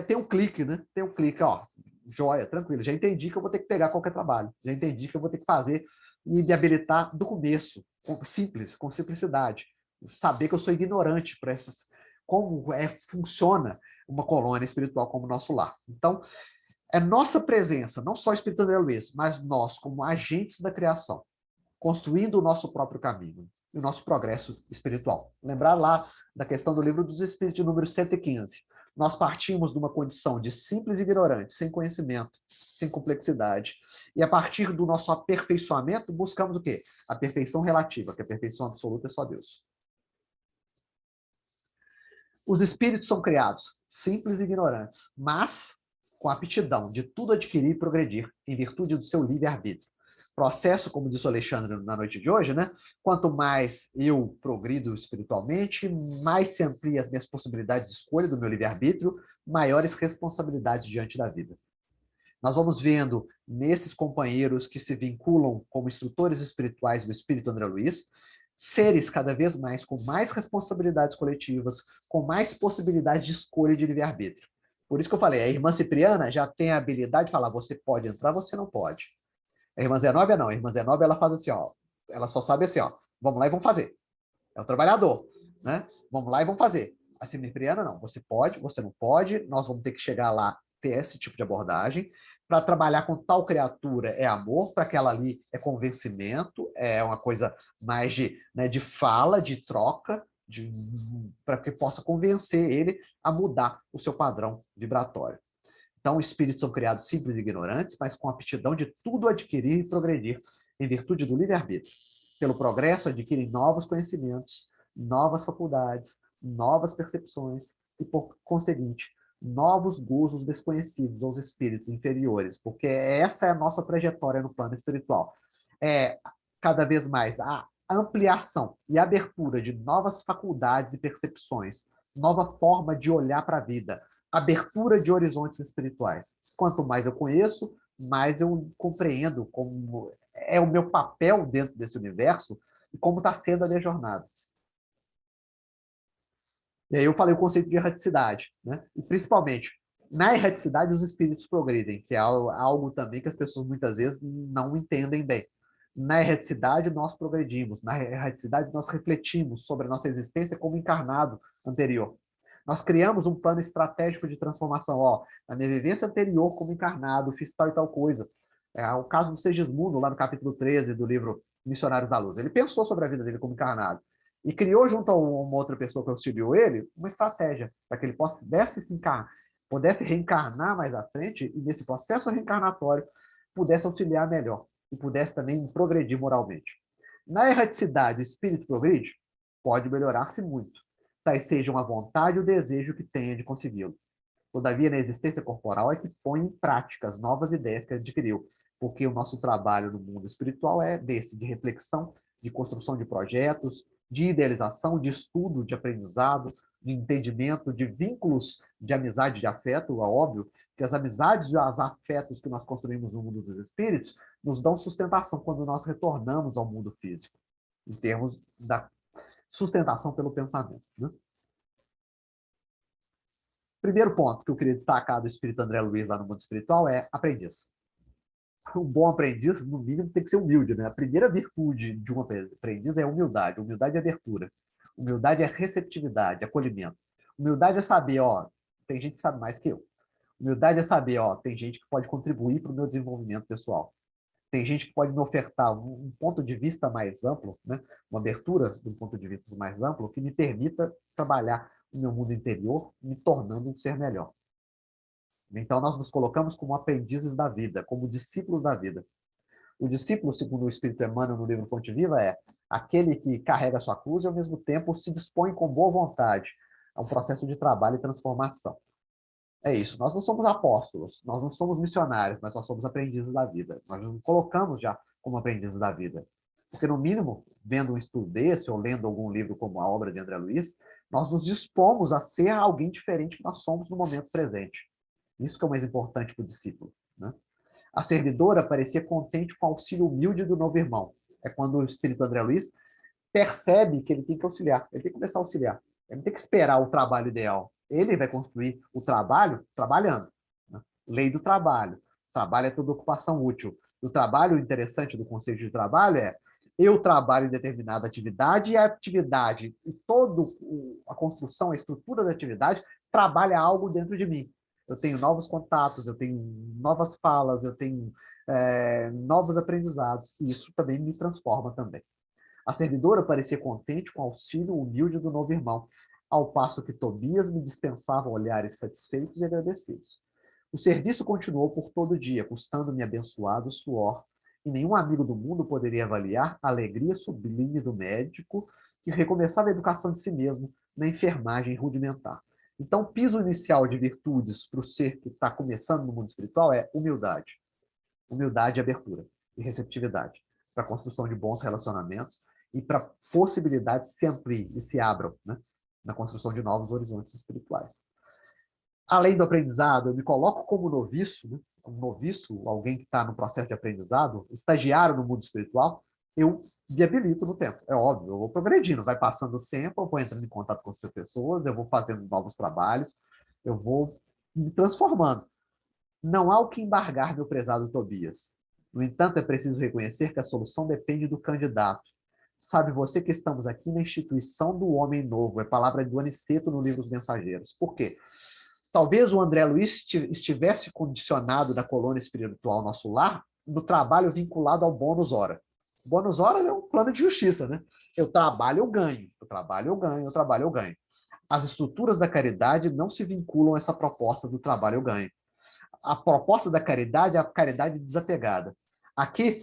tem um clique, né? Tem um clique, ó, joia, tranquilo. Já entendi que eu vou ter que pegar qualquer trabalho. Já entendi que eu vou ter que fazer e me habilitar do começo, com simplicidade. Saber que eu sou ignorante para essas, como funciona uma colônia espiritual como o nosso lar. Então, é nossa presença, não só o espírito André Luiz, mas nós como agentes da criação, construindo o nosso próprio caminho e o nosso progresso espiritual. Lembrar lá da questão do Livro dos Espíritos, número 115. Nós partimos de uma condição de simples ignorante, sem conhecimento, sem complexidade. E a partir do nosso aperfeiçoamento, buscamos o quê? A perfeição relativa, que a perfeição absoluta é só Deus. Os espíritos são criados simples e ignorantes, mas com a aptidão de tudo adquirir e progredir, em virtude do seu livre-arbítrio. Processo, como disse o Alexandre na noite de hoje, né? Quanto mais eu progrido espiritualmente, mais se amplia as minhas possibilidades de escolha do meu livre-arbítrio, maiores responsabilidades diante da vida. Nós vamos vendo nesses companheiros que se vinculam como instrutores espirituais do Espírito André Luiz, seres cada vez mais com mais responsabilidades coletivas, com mais possibilidade de escolha de livre-arbítrio. Por isso que eu falei, a irmã Cipriana já tem a habilidade de falar, você pode entrar, você não pode. A irmã Zenóbia não. A irmã Zenóbia, ela faz assim, ó. Ela só sabe assim, ó. Vamos lá e vamos fazer. É o trabalhador, né? Vamos lá e vamos fazer. A Cipriana, não. Você pode, você não pode. Nós vamos ter que chegar lá, ter esse tipo de abordagem. Para trabalhar com tal criatura é amor, para aquela ali é convencimento, é uma coisa mais de fala, de troca, para que possa convencer ele a mudar o seu padrão vibratório. Então, espíritos são criados simples e ignorantes, mas com aptidão de tudo adquirir e progredir, em virtude do livre-arbítrio. Pelo progresso, adquirem novos conhecimentos, novas faculdades, novas percepções e, por conseguinte, novos gozos desconhecidos aos espíritos inferiores, porque essa é a nossa trajetória no plano espiritual. É cada vez mais a ampliação e abertura de novas faculdades e percepções, nova forma de olhar para a vida, abertura de horizontes espirituais. Quanto mais eu conheço, mais eu compreendo como é o meu papel dentro desse universo e como está sendo a minha jornada. E aí eu falei o conceito de erraticidade, né? E principalmente, na erraticidade os espíritos progridem, que é algo também que as pessoas muitas vezes não entendem bem. Na erraticidade nós progredimos, na erraticidade nós refletimos sobre a nossa existência como encarnado anterior. Nós criamos um plano estratégico de transformação. Ó, na minha vivência anterior como encarnado, fiz tal e tal coisa. É o caso do Segismundo, lá no capítulo 13 do livro Missionários da Luz. Ele pensou sobre a vida dele como encarnado e criou junto a uma outra pessoa que auxiliou ele uma estratégia para que ele pudesse reencarnar mais à frente e nesse processo reencarnatório pudesse auxiliar melhor e pudesse também progredir moralmente. Na erraticidade, o espírito progride? Pode melhorar-se muito. Tais sejam a vontade e o desejo que tenha de consegui-lo. Todavia, na existência corporal é que põe em prática as novas ideias que adquiriu, porque o nosso trabalho no mundo espiritual é desse, de reflexão, de construção de projetos, de idealização, de estudo, de aprendizado, de entendimento, de vínculos de amizade e de afeto. É óbvio que as amizades e os afetos que nós construímos no mundo dos espíritos nos dão sustentação quando nós retornamos ao mundo físico, em termos da sustentação pelo pensamento, né? Primeiro ponto que eu queria destacar do espírito André Luiz lá no mundo espiritual é aprendiz. Um bom aprendiz, no mínimo, tem que ser humilde, né? A primeira virtude de um aprendiz é a humildade. Humildade é abertura. Humildade é receptividade, acolhimento. Humildade é saber, ó, tem gente que sabe mais que eu. Humildade é saber, ó, tem gente que pode contribuir para o meu desenvolvimento pessoal. Tem gente que pode me ofertar um ponto de vista mais amplo, né? Uma abertura de um ponto de vista mais amplo que me permita trabalhar o meu mundo interior, me tornando um ser melhor. Então, nós nos colocamos como aprendizes da vida, como discípulos da vida. O discípulo, segundo o Espírito Emmanuel no livro Fonte Viva, é aquele que carrega a sua cruz e, ao mesmo tempo, se dispõe com boa vontade a um processo de trabalho e transformação. É isso. Nós não somos apóstolos, nós não somos missionários, mas nós somos aprendizes da vida. Nós nos colocamos já como aprendizes da vida. Porque, no mínimo, vendo um estudo desse, ou lendo algum livro como a obra de André Luiz, nós nos dispomos a ser alguém diferente que nós somos no momento presente. Isso que é o mais importante para o discípulo, né? A servidora parecia contente com o auxílio humilde do novo irmão. É quando o espírito André Luiz percebe que ele tem que auxiliar, ele tem que começar a auxiliar. Ele não tem que esperar o trabalho ideal. Ele vai construir o trabalho trabalhando, né? Lei do trabalho. Trabalho é toda ocupação útil. O trabalho, o interessante do conceito de trabalho é eu trabalho em determinada atividade e a atividade e toda a construção, a estrutura da atividade trabalha algo dentro de mim. Eu tenho novos contatos, eu tenho novas falas, eu tenho novos aprendizados, e isso também me transforma também. A servidora parecia contente com o auxílio humilde do novo irmão, ao passo que Tobias me dispensava olhares satisfeitos e agradecidos. O serviço continuou por todo o dia, custando-me abençoado suor, e nenhum amigo do mundo poderia avaliar a alegria sublime do médico que recomeçava a educação de si mesmo na enfermagem rudimentar. Então, o piso inicial de virtudes para o ser que está começando no mundo espiritual é humildade. Humildade e abertura e receptividade para a construção de bons relacionamentos e para possibilidades se ampliem e se abram, né, na construção de novos horizontes espirituais. Além do aprendizado, eu me coloco como noviço, né, um noviço, alguém que está no processo de aprendizado, estagiário no mundo espiritual, eu me habilito no tempo. É óbvio, eu vou progredindo, vai passando o tempo, eu vou entrando em contato com outras pessoas, eu vou fazendo novos trabalhos, eu vou me transformando. Não há o que embargar, meu prezado Tobias. No entanto, é preciso reconhecer que a solução depende do candidato. Sabe você que estamos aqui na instituição do homem novo, é palavra do Aniceto no livro Os Mensageiros. Por quê? Talvez o André Luiz estivesse condicionado da colônia espiritual Nosso Lar no trabalho vinculado ao bônus hora. O bônus hora é um plano de justiça, né? Eu trabalho, eu ganho. Eu trabalho, eu ganho. Eu trabalho, eu ganho. As estruturas da caridade não se vinculam a essa proposta do trabalho, eu ganho. A proposta da caridade é a caridade desapegada. Aqui,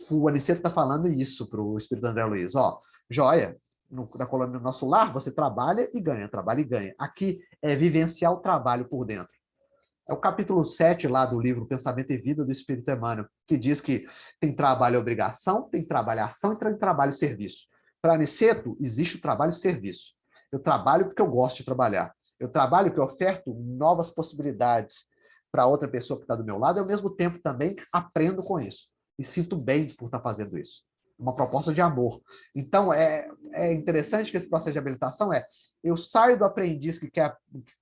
o Aniceto está falando isso para o Espírito André Luiz. Ó, joia, na colônia do Nosso Lar, você trabalha e ganha, trabalha e ganha. Aqui é vivenciar o trabalho por dentro. É o capítulo 7 lá do livro Pensamento e Vida do Espírito Emmanuel, que diz que tem trabalho e obrigação, tem trabalho e ação e tem trabalho e serviço. Para Aniceto, existe o trabalho e serviço. Eu trabalho porque eu gosto de trabalhar. Eu trabalho porque eu oferto novas possibilidades para outra pessoa que está do meu lado e, ao mesmo tempo, também aprendo com isso. E sinto bem por estar fazendo isso. Uma proposta de amor. Então, é interessante que esse processo de habilitação eu saio do aprendiz que quer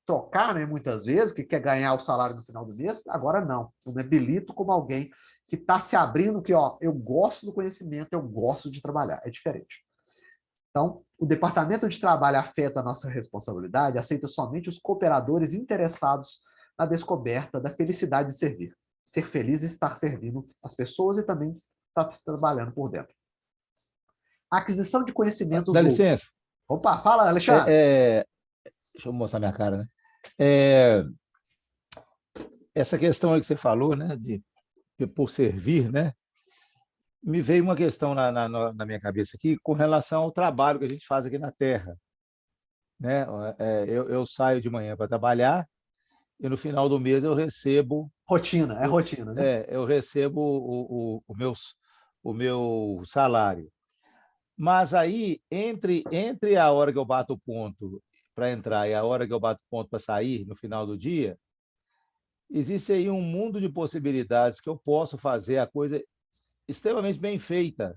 trocar, né, muitas vezes, que quer ganhar o salário no final do mês, agora não. Eu me habilito como alguém que está se abrindo, que eu gosto do conhecimento, eu gosto de trabalhar. É diferente. Então, o departamento de trabalho afeta a nossa responsabilidade, aceita somente os cooperadores interessados na descoberta da felicidade de servir. Ser feliz e estar servindo as pessoas e também estar trabalhando por dentro. A aquisição de conhecimentos... Dá licença. Opa, fala, Alexandre. Deixa eu mostrar minha cara, né? Essa questão aí que você falou, né, de por servir, né? Me veio uma questão na minha cabeça aqui com relação ao trabalho que a gente faz aqui na Terra, né? Eu saio de manhã para trabalhar e no final do mês eu recebo... Rotina, rotina, né? Eu recebo o meu salário. Mas aí, entre a hora que eu bato o ponto para entrar e a hora que eu bato o ponto para sair no final do dia, existe aí um mundo de possibilidades que eu posso fazer a coisa extremamente bem feita,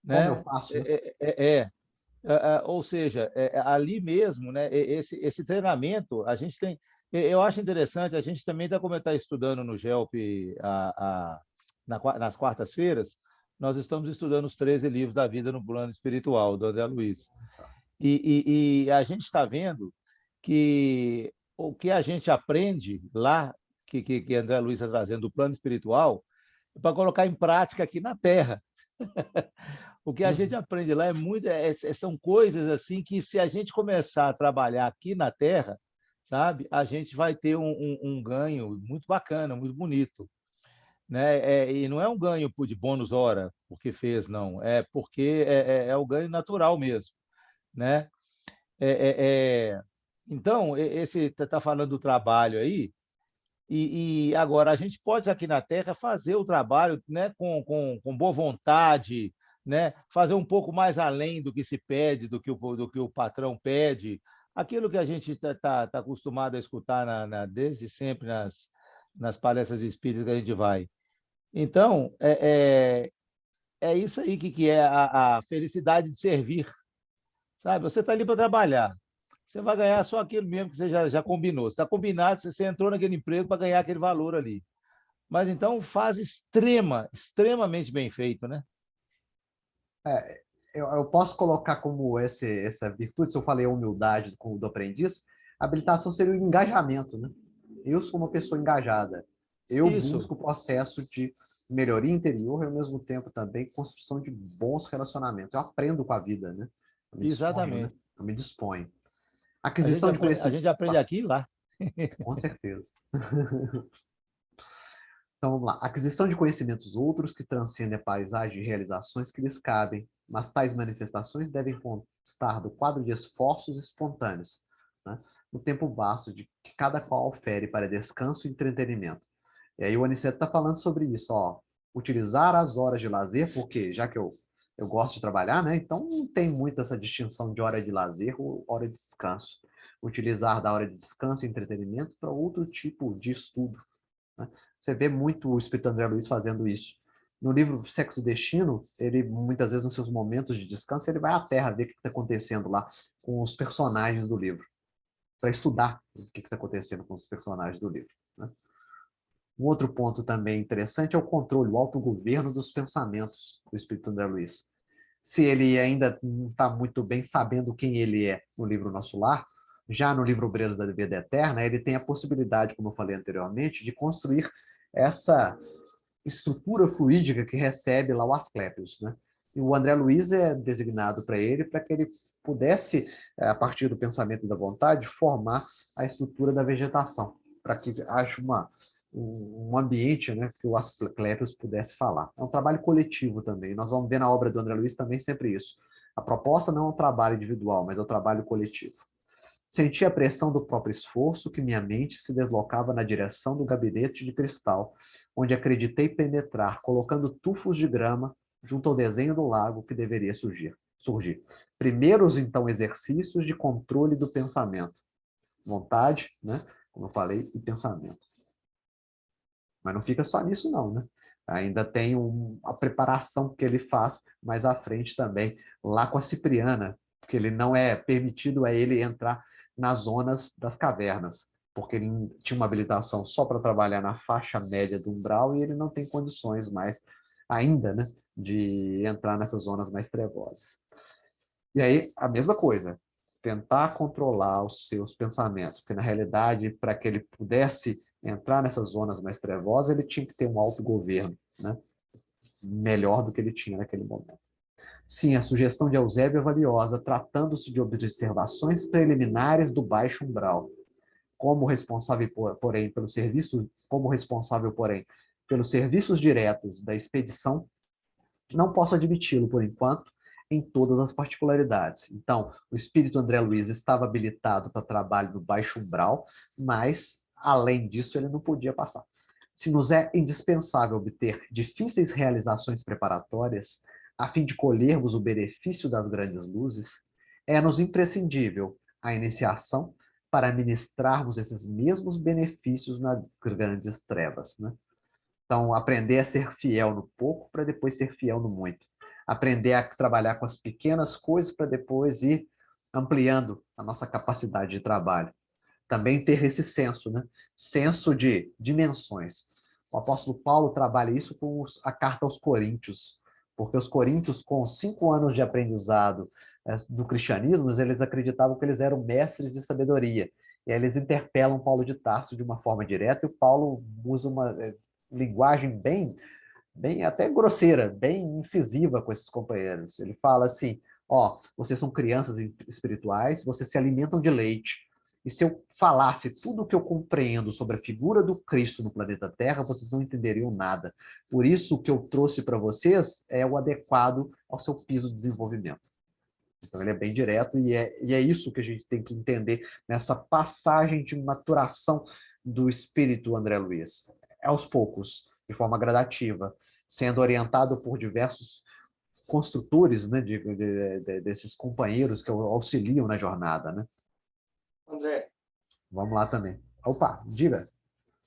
né? Como eu faço, né? Ou seja, ali mesmo, né? Esse treinamento, a gente tem... Eu acho interessante, a gente também está estudando no GELP nas quartas-feiras, nós estamos estudando os 13 livros da vida no plano espiritual, do André Luiz. E a gente está vendo que o que a gente aprende lá, que André Luiz está trazendo do plano espiritual, é para colocar em prática aqui na Terra. O que a gente aprende lá são coisas assim que, se a gente começar a trabalhar aqui na Terra, sabe, a gente vai ter um ganho muito bacana, muito bonito. Né? E não é um ganho de bônus hora, porque fez, não. É porque é o ganho natural mesmo. Né? Então, esse está falando do trabalho aí, e agora a gente pode, aqui na Terra, fazer o trabalho, né, com boa vontade, né? Fazer um pouco mais além do que se pede, do que o patrão pede, aquilo que a gente está acostumado a escutar desde sempre nas palestras espíritas que a gente vai. Então, é isso aí que é a felicidade de servir, sabe? Você está ali para trabalhar, você vai ganhar só aquilo mesmo que você já combinou. Está combinado, você entrou naquele emprego para ganhar aquele valor ali. Mas então, fase extremamente bem feito, né? Eu posso colocar como essa virtude, se eu falei a humildade como do aprendiz, a habilitação seria o engajamento, né? Eu sou uma pessoa engajada. Eu Isso, busco o processo de melhoria interior e, ao mesmo tempo, também construção de bons relacionamentos. Eu aprendo com a vida, né? Eu me disponho, né? exatamente. Eu me disponho. A gente Aquisição de aprende, a conhecimento. gente aprende aqui e lá. Com certeza. Então, vamos lá. Aquisição de conhecimentos outros que transcendem a paisagem de realizações que lhes cabem, mas tais manifestações devem constar do quadro de esforços espontâneos, né? No tempo vasto de que cada qual ofere para descanso e entretenimento. E aí o Aniceto está falando sobre isso, ó. Utilizar as horas de lazer, porque já que eu gosto de trabalhar, né? Então não tem muito essa distinção de hora de lazer ou hora de descanso. Utilizar da hora de descanso e entretenimento para outro tipo de estudo, né? Você vê muito o Espírito André Luiz fazendo isso. No livro Sexo e Destino, ele, muitas vezes, nos seus momentos de descanso, ele vai à Terra ver o que está acontecendo lá com os personagens do livro, para estudar o que está acontecendo com os personagens do livro, né? Um outro ponto também interessante é o controle, o autogoverno dos pensamentos do Espírito André Luiz. Se ele ainda não está muito bem sabendo quem ele é no livro Nosso Lar, já no livro Obreiros da Vida Eterna, ele tem a possibilidade, como eu falei anteriormente, de construir essa estrutura fluídica que recebe lá o Asclepius, né? E o André Luiz é designado para que ele pudesse, a partir do pensamento e da vontade, formar a estrutura da vegetação, para que haja um ambiente, né, que o Asclepius pudesse falar. É um trabalho coletivo também. Nós vamos ver na obra do André Luiz também sempre isso. A proposta não é um trabalho individual, mas é um trabalho coletivo. Senti a pressão do próprio esforço que minha mente se deslocava na direção do gabinete de cristal, onde acreditei penetrar, colocando tufos de grama junto ao desenho do lago que deveria surgir. Primeiros, então, exercícios de controle do pensamento. Vontade, né? Como eu falei, e pensamento. Mas não fica só nisso, não, né? Ainda tem a preparação que ele faz mais à frente também, lá com a Cipriana, porque ele não é permitido a ele entrar nas zonas das cavernas, porque ele tinha uma habilitação só para trabalhar na faixa média do umbral e ele não tem condições mais ainda, né, de entrar nessas zonas mais trevosas. E aí, a mesma coisa, tentar controlar os seus pensamentos, porque na realidade, para que ele pudesse entrar nessas zonas mais trevosas, ele tinha que ter um autogoverno, né, melhor do que ele tinha naquele momento. Sim, a sugestão de Eusébio é valiosa, tratando-se de observações preliminares do baixo umbral. Como responsável, porém, pelos serviços diretos da expedição, não posso admiti-lo, por enquanto, em todas as particularidades. Então, o espírito André Luiz estava habilitado para trabalho no baixo umbral, mas, além disso, ele não podia passar. Se nos é indispensável obter difíceis realizações preparatórias, a fim de colhermos o benefício das grandes luzes, é-nos imprescindível a iniciação para ministrarmos esses mesmos benefícios nas grandes trevas, né? Então, aprender a ser fiel no pouco para depois ser fiel no muito. Aprender a trabalhar com as pequenas coisas para depois ir ampliando a nossa capacidade de trabalho. Também ter esse senso, né? Senso de dimensões. O apóstolo Paulo trabalha isso com a carta aos Coríntios, porque os coríntios, com 5 anos de aprendizado do cristianismo, eles acreditavam que eles eram mestres de sabedoria. E aí eles interpelam Paulo de Tarso de uma forma direta, e o Paulo usa uma linguagem bem até grosseira, bem incisiva com esses companheiros. Ele fala assim, ó, vocês são crianças espirituais, vocês se alimentam de leite, e se eu falasse tudo o que eu compreendo sobre a figura do Cristo no planeta Terra, vocês não entenderiam nada. Por isso, o que eu trouxe para vocês é o adequado ao seu piso de desenvolvimento. Então, ele é bem direto e é isso que a gente tem que entender nessa passagem de maturação do espírito André Luiz. Aos poucos, de forma gradativa, sendo orientado por diversos construtores, né, desses companheiros que auxiliam na jornada, né? André, Vamos lá também. Opa, diga.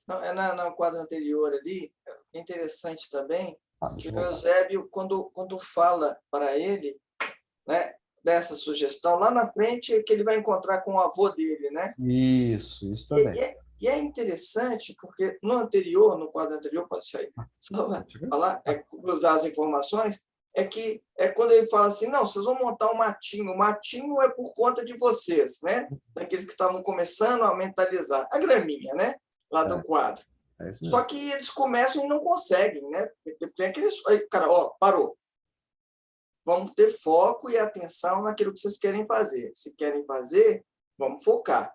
não, no quadro anterior ali, é interessante também que Deixa o eu voltar. Eusébio, quando fala para ele, né, dessa sugestão, lá na frente é que ele vai encontrar com o avô dele, né? Isso também. E é interessante porque no quadro anterior, pode sair, só falar, cruzar as informações, que é quando ele fala assim, não, vocês vão montar um matinho, o matinho é por conta de vocês, né? Daqueles que estavam começando a mentalizar, a graminha, né? Lá do quadro. Só que eles começam e não conseguem, né? Tem aqueles, cara, ó, parou. Vamos ter foco e atenção naquilo que vocês querem fazer. Se querem fazer, vamos focar,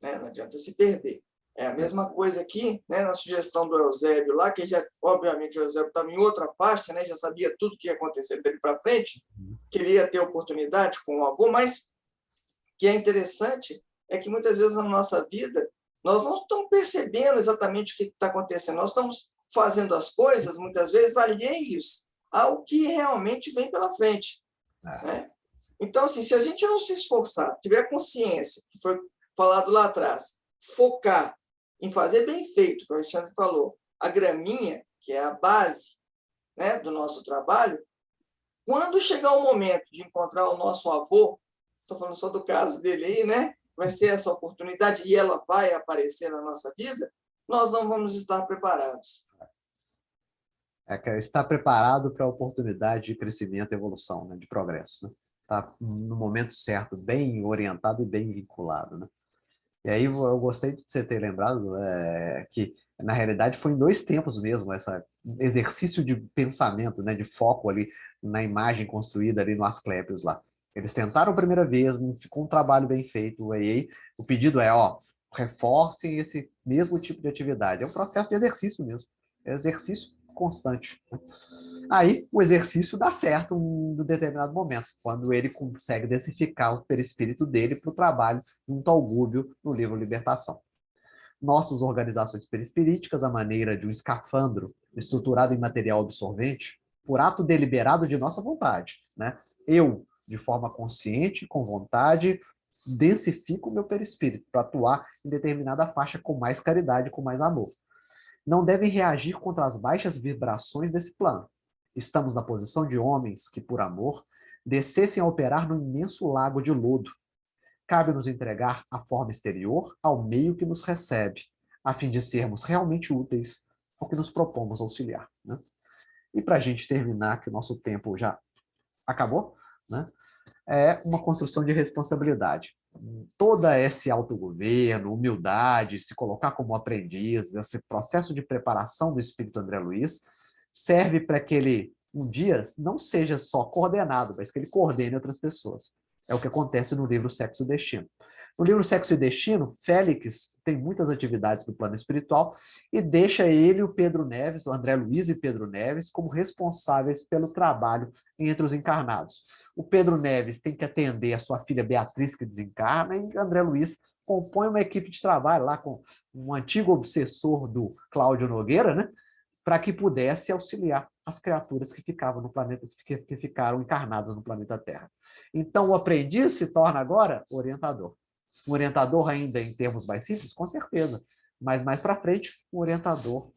né? Não adianta se perder. É a mesma coisa aqui, né, na sugestão do Eusébio lá, que já, obviamente, o Eusébio estava em outra faixa, né, já sabia tudo o que ia acontecer dele para frente, queria ter oportunidade com o avô, mas o que é interessante é que muitas vezes na nossa vida nós não estamos percebendo exatamente o que está acontecendo, nós estamos fazendo as coisas, muitas vezes, alheios ao que realmente vem pela frente. Né? Então, assim, se a gente não se esforçar, tiver consciência, que foi falado lá atrás, focar em fazer bem feito, como o Alexandre falou, a graminha, que é a base, né, do nosso trabalho, quando chegar o momento de encontrar o nosso avô, estou falando só do caso dele aí, né? Vai ser essa oportunidade e ela vai aparecer na nossa vida, nós não vamos estar preparados. Estar preparado para a oportunidade de crescimento e evolução, né, de progresso, né? Tá no momento certo, bem orientado e bem vinculado, né? E aí eu gostei de você ter lembrado que, na realidade, foi em 2 tempos mesmo, esse exercício de pensamento, né, de foco ali na imagem construída ali no Asclepios lá. Eles tentaram a primeira vez, não ficou um trabalho bem feito, aí o pedido é, ó, reforcem esse mesmo tipo de atividade. É um processo de exercício mesmo, é exercício constante. Aí o exercício dá certo em um determinado momento, quando ele consegue densificar o perispírito dele para o trabalho junto ao Gúbio no livro Libertação. Nossas organizações perispiríticas, à maneira de um escafandro estruturado em material absorvente, por ato deliberado de nossa vontade, né? Eu, de forma consciente, com vontade, densifico o meu perispírito para atuar em determinada faixa com mais caridade, com mais amor. Não devem reagir contra as baixas vibrações desse plano. Estamos na posição de homens que, por amor, descessem a operar no imenso lago de lodo. Cabe-nos entregar a forma exterior ao meio que nos recebe, a fim de sermos realmente úteis ao que nos propomos auxiliar. Né? E para a gente terminar, que o nosso tempo já acabou, né? É uma construção de responsabilidade. Toda esse autogoverno, humildade, se colocar como aprendiz, esse processo de preparação do espírito André Luiz, serve para que ele, um dia, não seja só coordenado, mas que ele coordene outras pessoas. É o que acontece no livro Sexo e Destino. No livro Sexo e Destino, Félix tem muitas atividades do plano espiritual e deixa ele, o Pedro Neves, o André Luiz e Pedro Neves, como responsáveis pelo trabalho entre os encarnados. O Pedro Neves tem que atender a sua filha Beatriz, que desencarna, e André Luiz compõe uma equipe de trabalho lá com um antigo obsessor do Cláudio Nogueira, né, para que pudesse auxiliar as criaturas que ficavam no planeta, que ficaram encarnadas no planeta Terra. Então, o aprendiz se torna agora orientador. Um orientador ainda em termos mais simples, com certeza, mas mais para frente, um orientador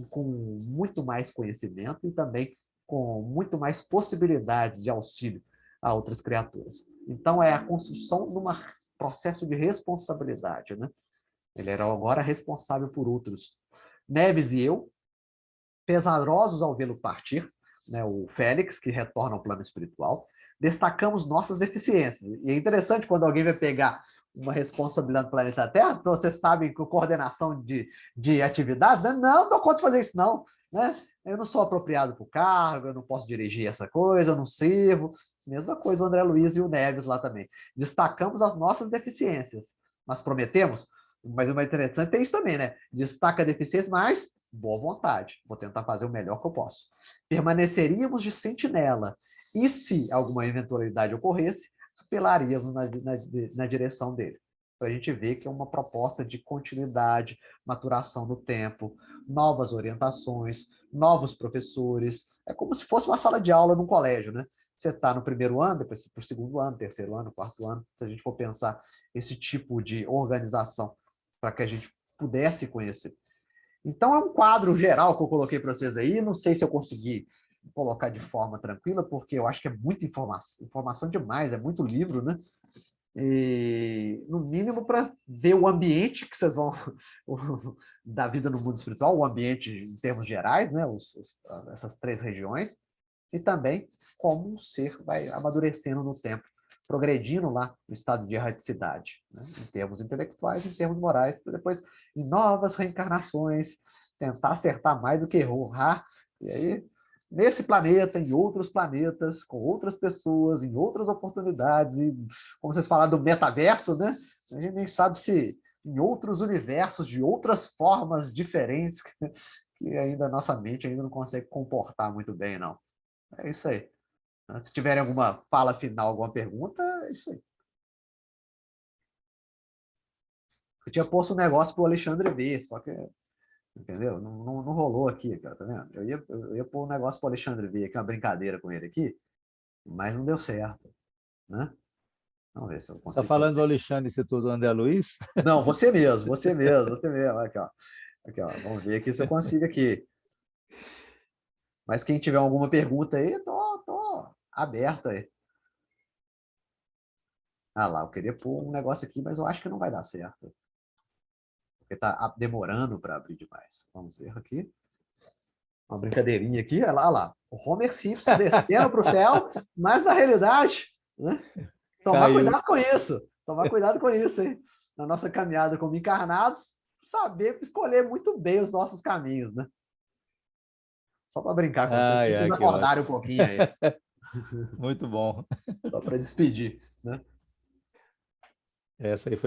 com muito mais conhecimento e também com muito mais possibilidades de auxílio a outras criaturas. Então, é a construção de um processo de responsabilidade, né? Ele era agora responsável por outros. Neves e eu, pesarosos ao vê-lo partir, né, o Félix, que retorna ao plano espiritual, destacamos nossas deficiências. E é interessante quando alguém vai pegar uma responsabilidade do planeta Terra, então vocês sabem que a coordenação de atividades, né? Não, não dou conta de fazer isso, não. Né? Eu não sou apropriado para o cargo, eu não posso dirigir essa coisa, eu não sirvo. Mesma coisa o André Luiz e o Neves lá também. Destacamos as nossas deficiências, mas prometemos, mas o mais interessante é isso também, né? Destaca a deficiência, mas boa vontade. Vou tentar fazer o melhor que eu posso. Permaneceríamos de sentinela. E se alguma eventualidade ocorresse, apelaríamos na direção dele. Para a gente ver que é uma proposta de continuidade, maturação do tempo, novas orientações, novos professores. É como se fosse uma sala de aula num colégio, né? você está no primeiro ano, depois para o segundo ano, terceiro ano, quarto ano, se a gente for pensar esse tipo de organização para que a gente pudesse conhecer. Então, é um quadro geral que eu coloquei para vocês aí. Não sei se eu consegui colocar de forma tranquila, porque eu acho que é muita informação demais, é muito livro, né? E, no mínimo, para ver o ambiente que vocês vão da vida no mundo espiritual, o ambiente em termos gerais, né? Essas 3 regiões, e também como um ser vai amadurecendo no tempo, progredindo lá no estado de erraticidade, né? Em termos intelectuais, em termos morais, para depois, em novas reencarnações, tentar acertar mais do que errar, e aí, nesse planeta, em outros planetas, com outras pessoas, em outras oportunidades, e como vocês falaram do metaverso, né? A gente nem sabe se em outros universos, de outras formas diferentes, que ainda a nossa mente ainda não consegue comportar muito bem, não. É isso aí. Se tiverem alguma fala final, alguma pergunta, é isso aí. Eu tinha posto um negócio para o Alexandre ver, só que, entendeu? Não rolou aqui, cara, tá vendo? Eu ia pôr um negócio para o Alexandre ver aqui, uma brincadeira com ele aqui, mas não deu certo, né? Vamos ver se eu Está consigo falando do fazer. Alexandre Instituto do André Luiz? Não, você mesmo, você mesmo, você mesmo. Aqui, ó. Aqui, ó. Vamos ver aqui se eu consigo aqui. Mas quem tiver alguma pergunta aí, tô aberto aí. Ah lá, eu queria pôr um negócio aqui, mas eu acho que não vai dar certo. Porque está demorando para abrir demais. Vamos ver aqui. Uma brincadeirinha aqui. Olha lá. O Homer Simpson descendo para o céu, mas na realidade, né? Tomar Caiu. cuidado com isso. Tomar cuidado com isso, hein? Na nossa caminhada como encarnados, saber escolher muito bem os nossos caminhos, né? Só para brincar com vocês, para vocês Que acordarem um ótimo. pouquinho aí. Muito bom. Só para despedir, né? Essa aí foi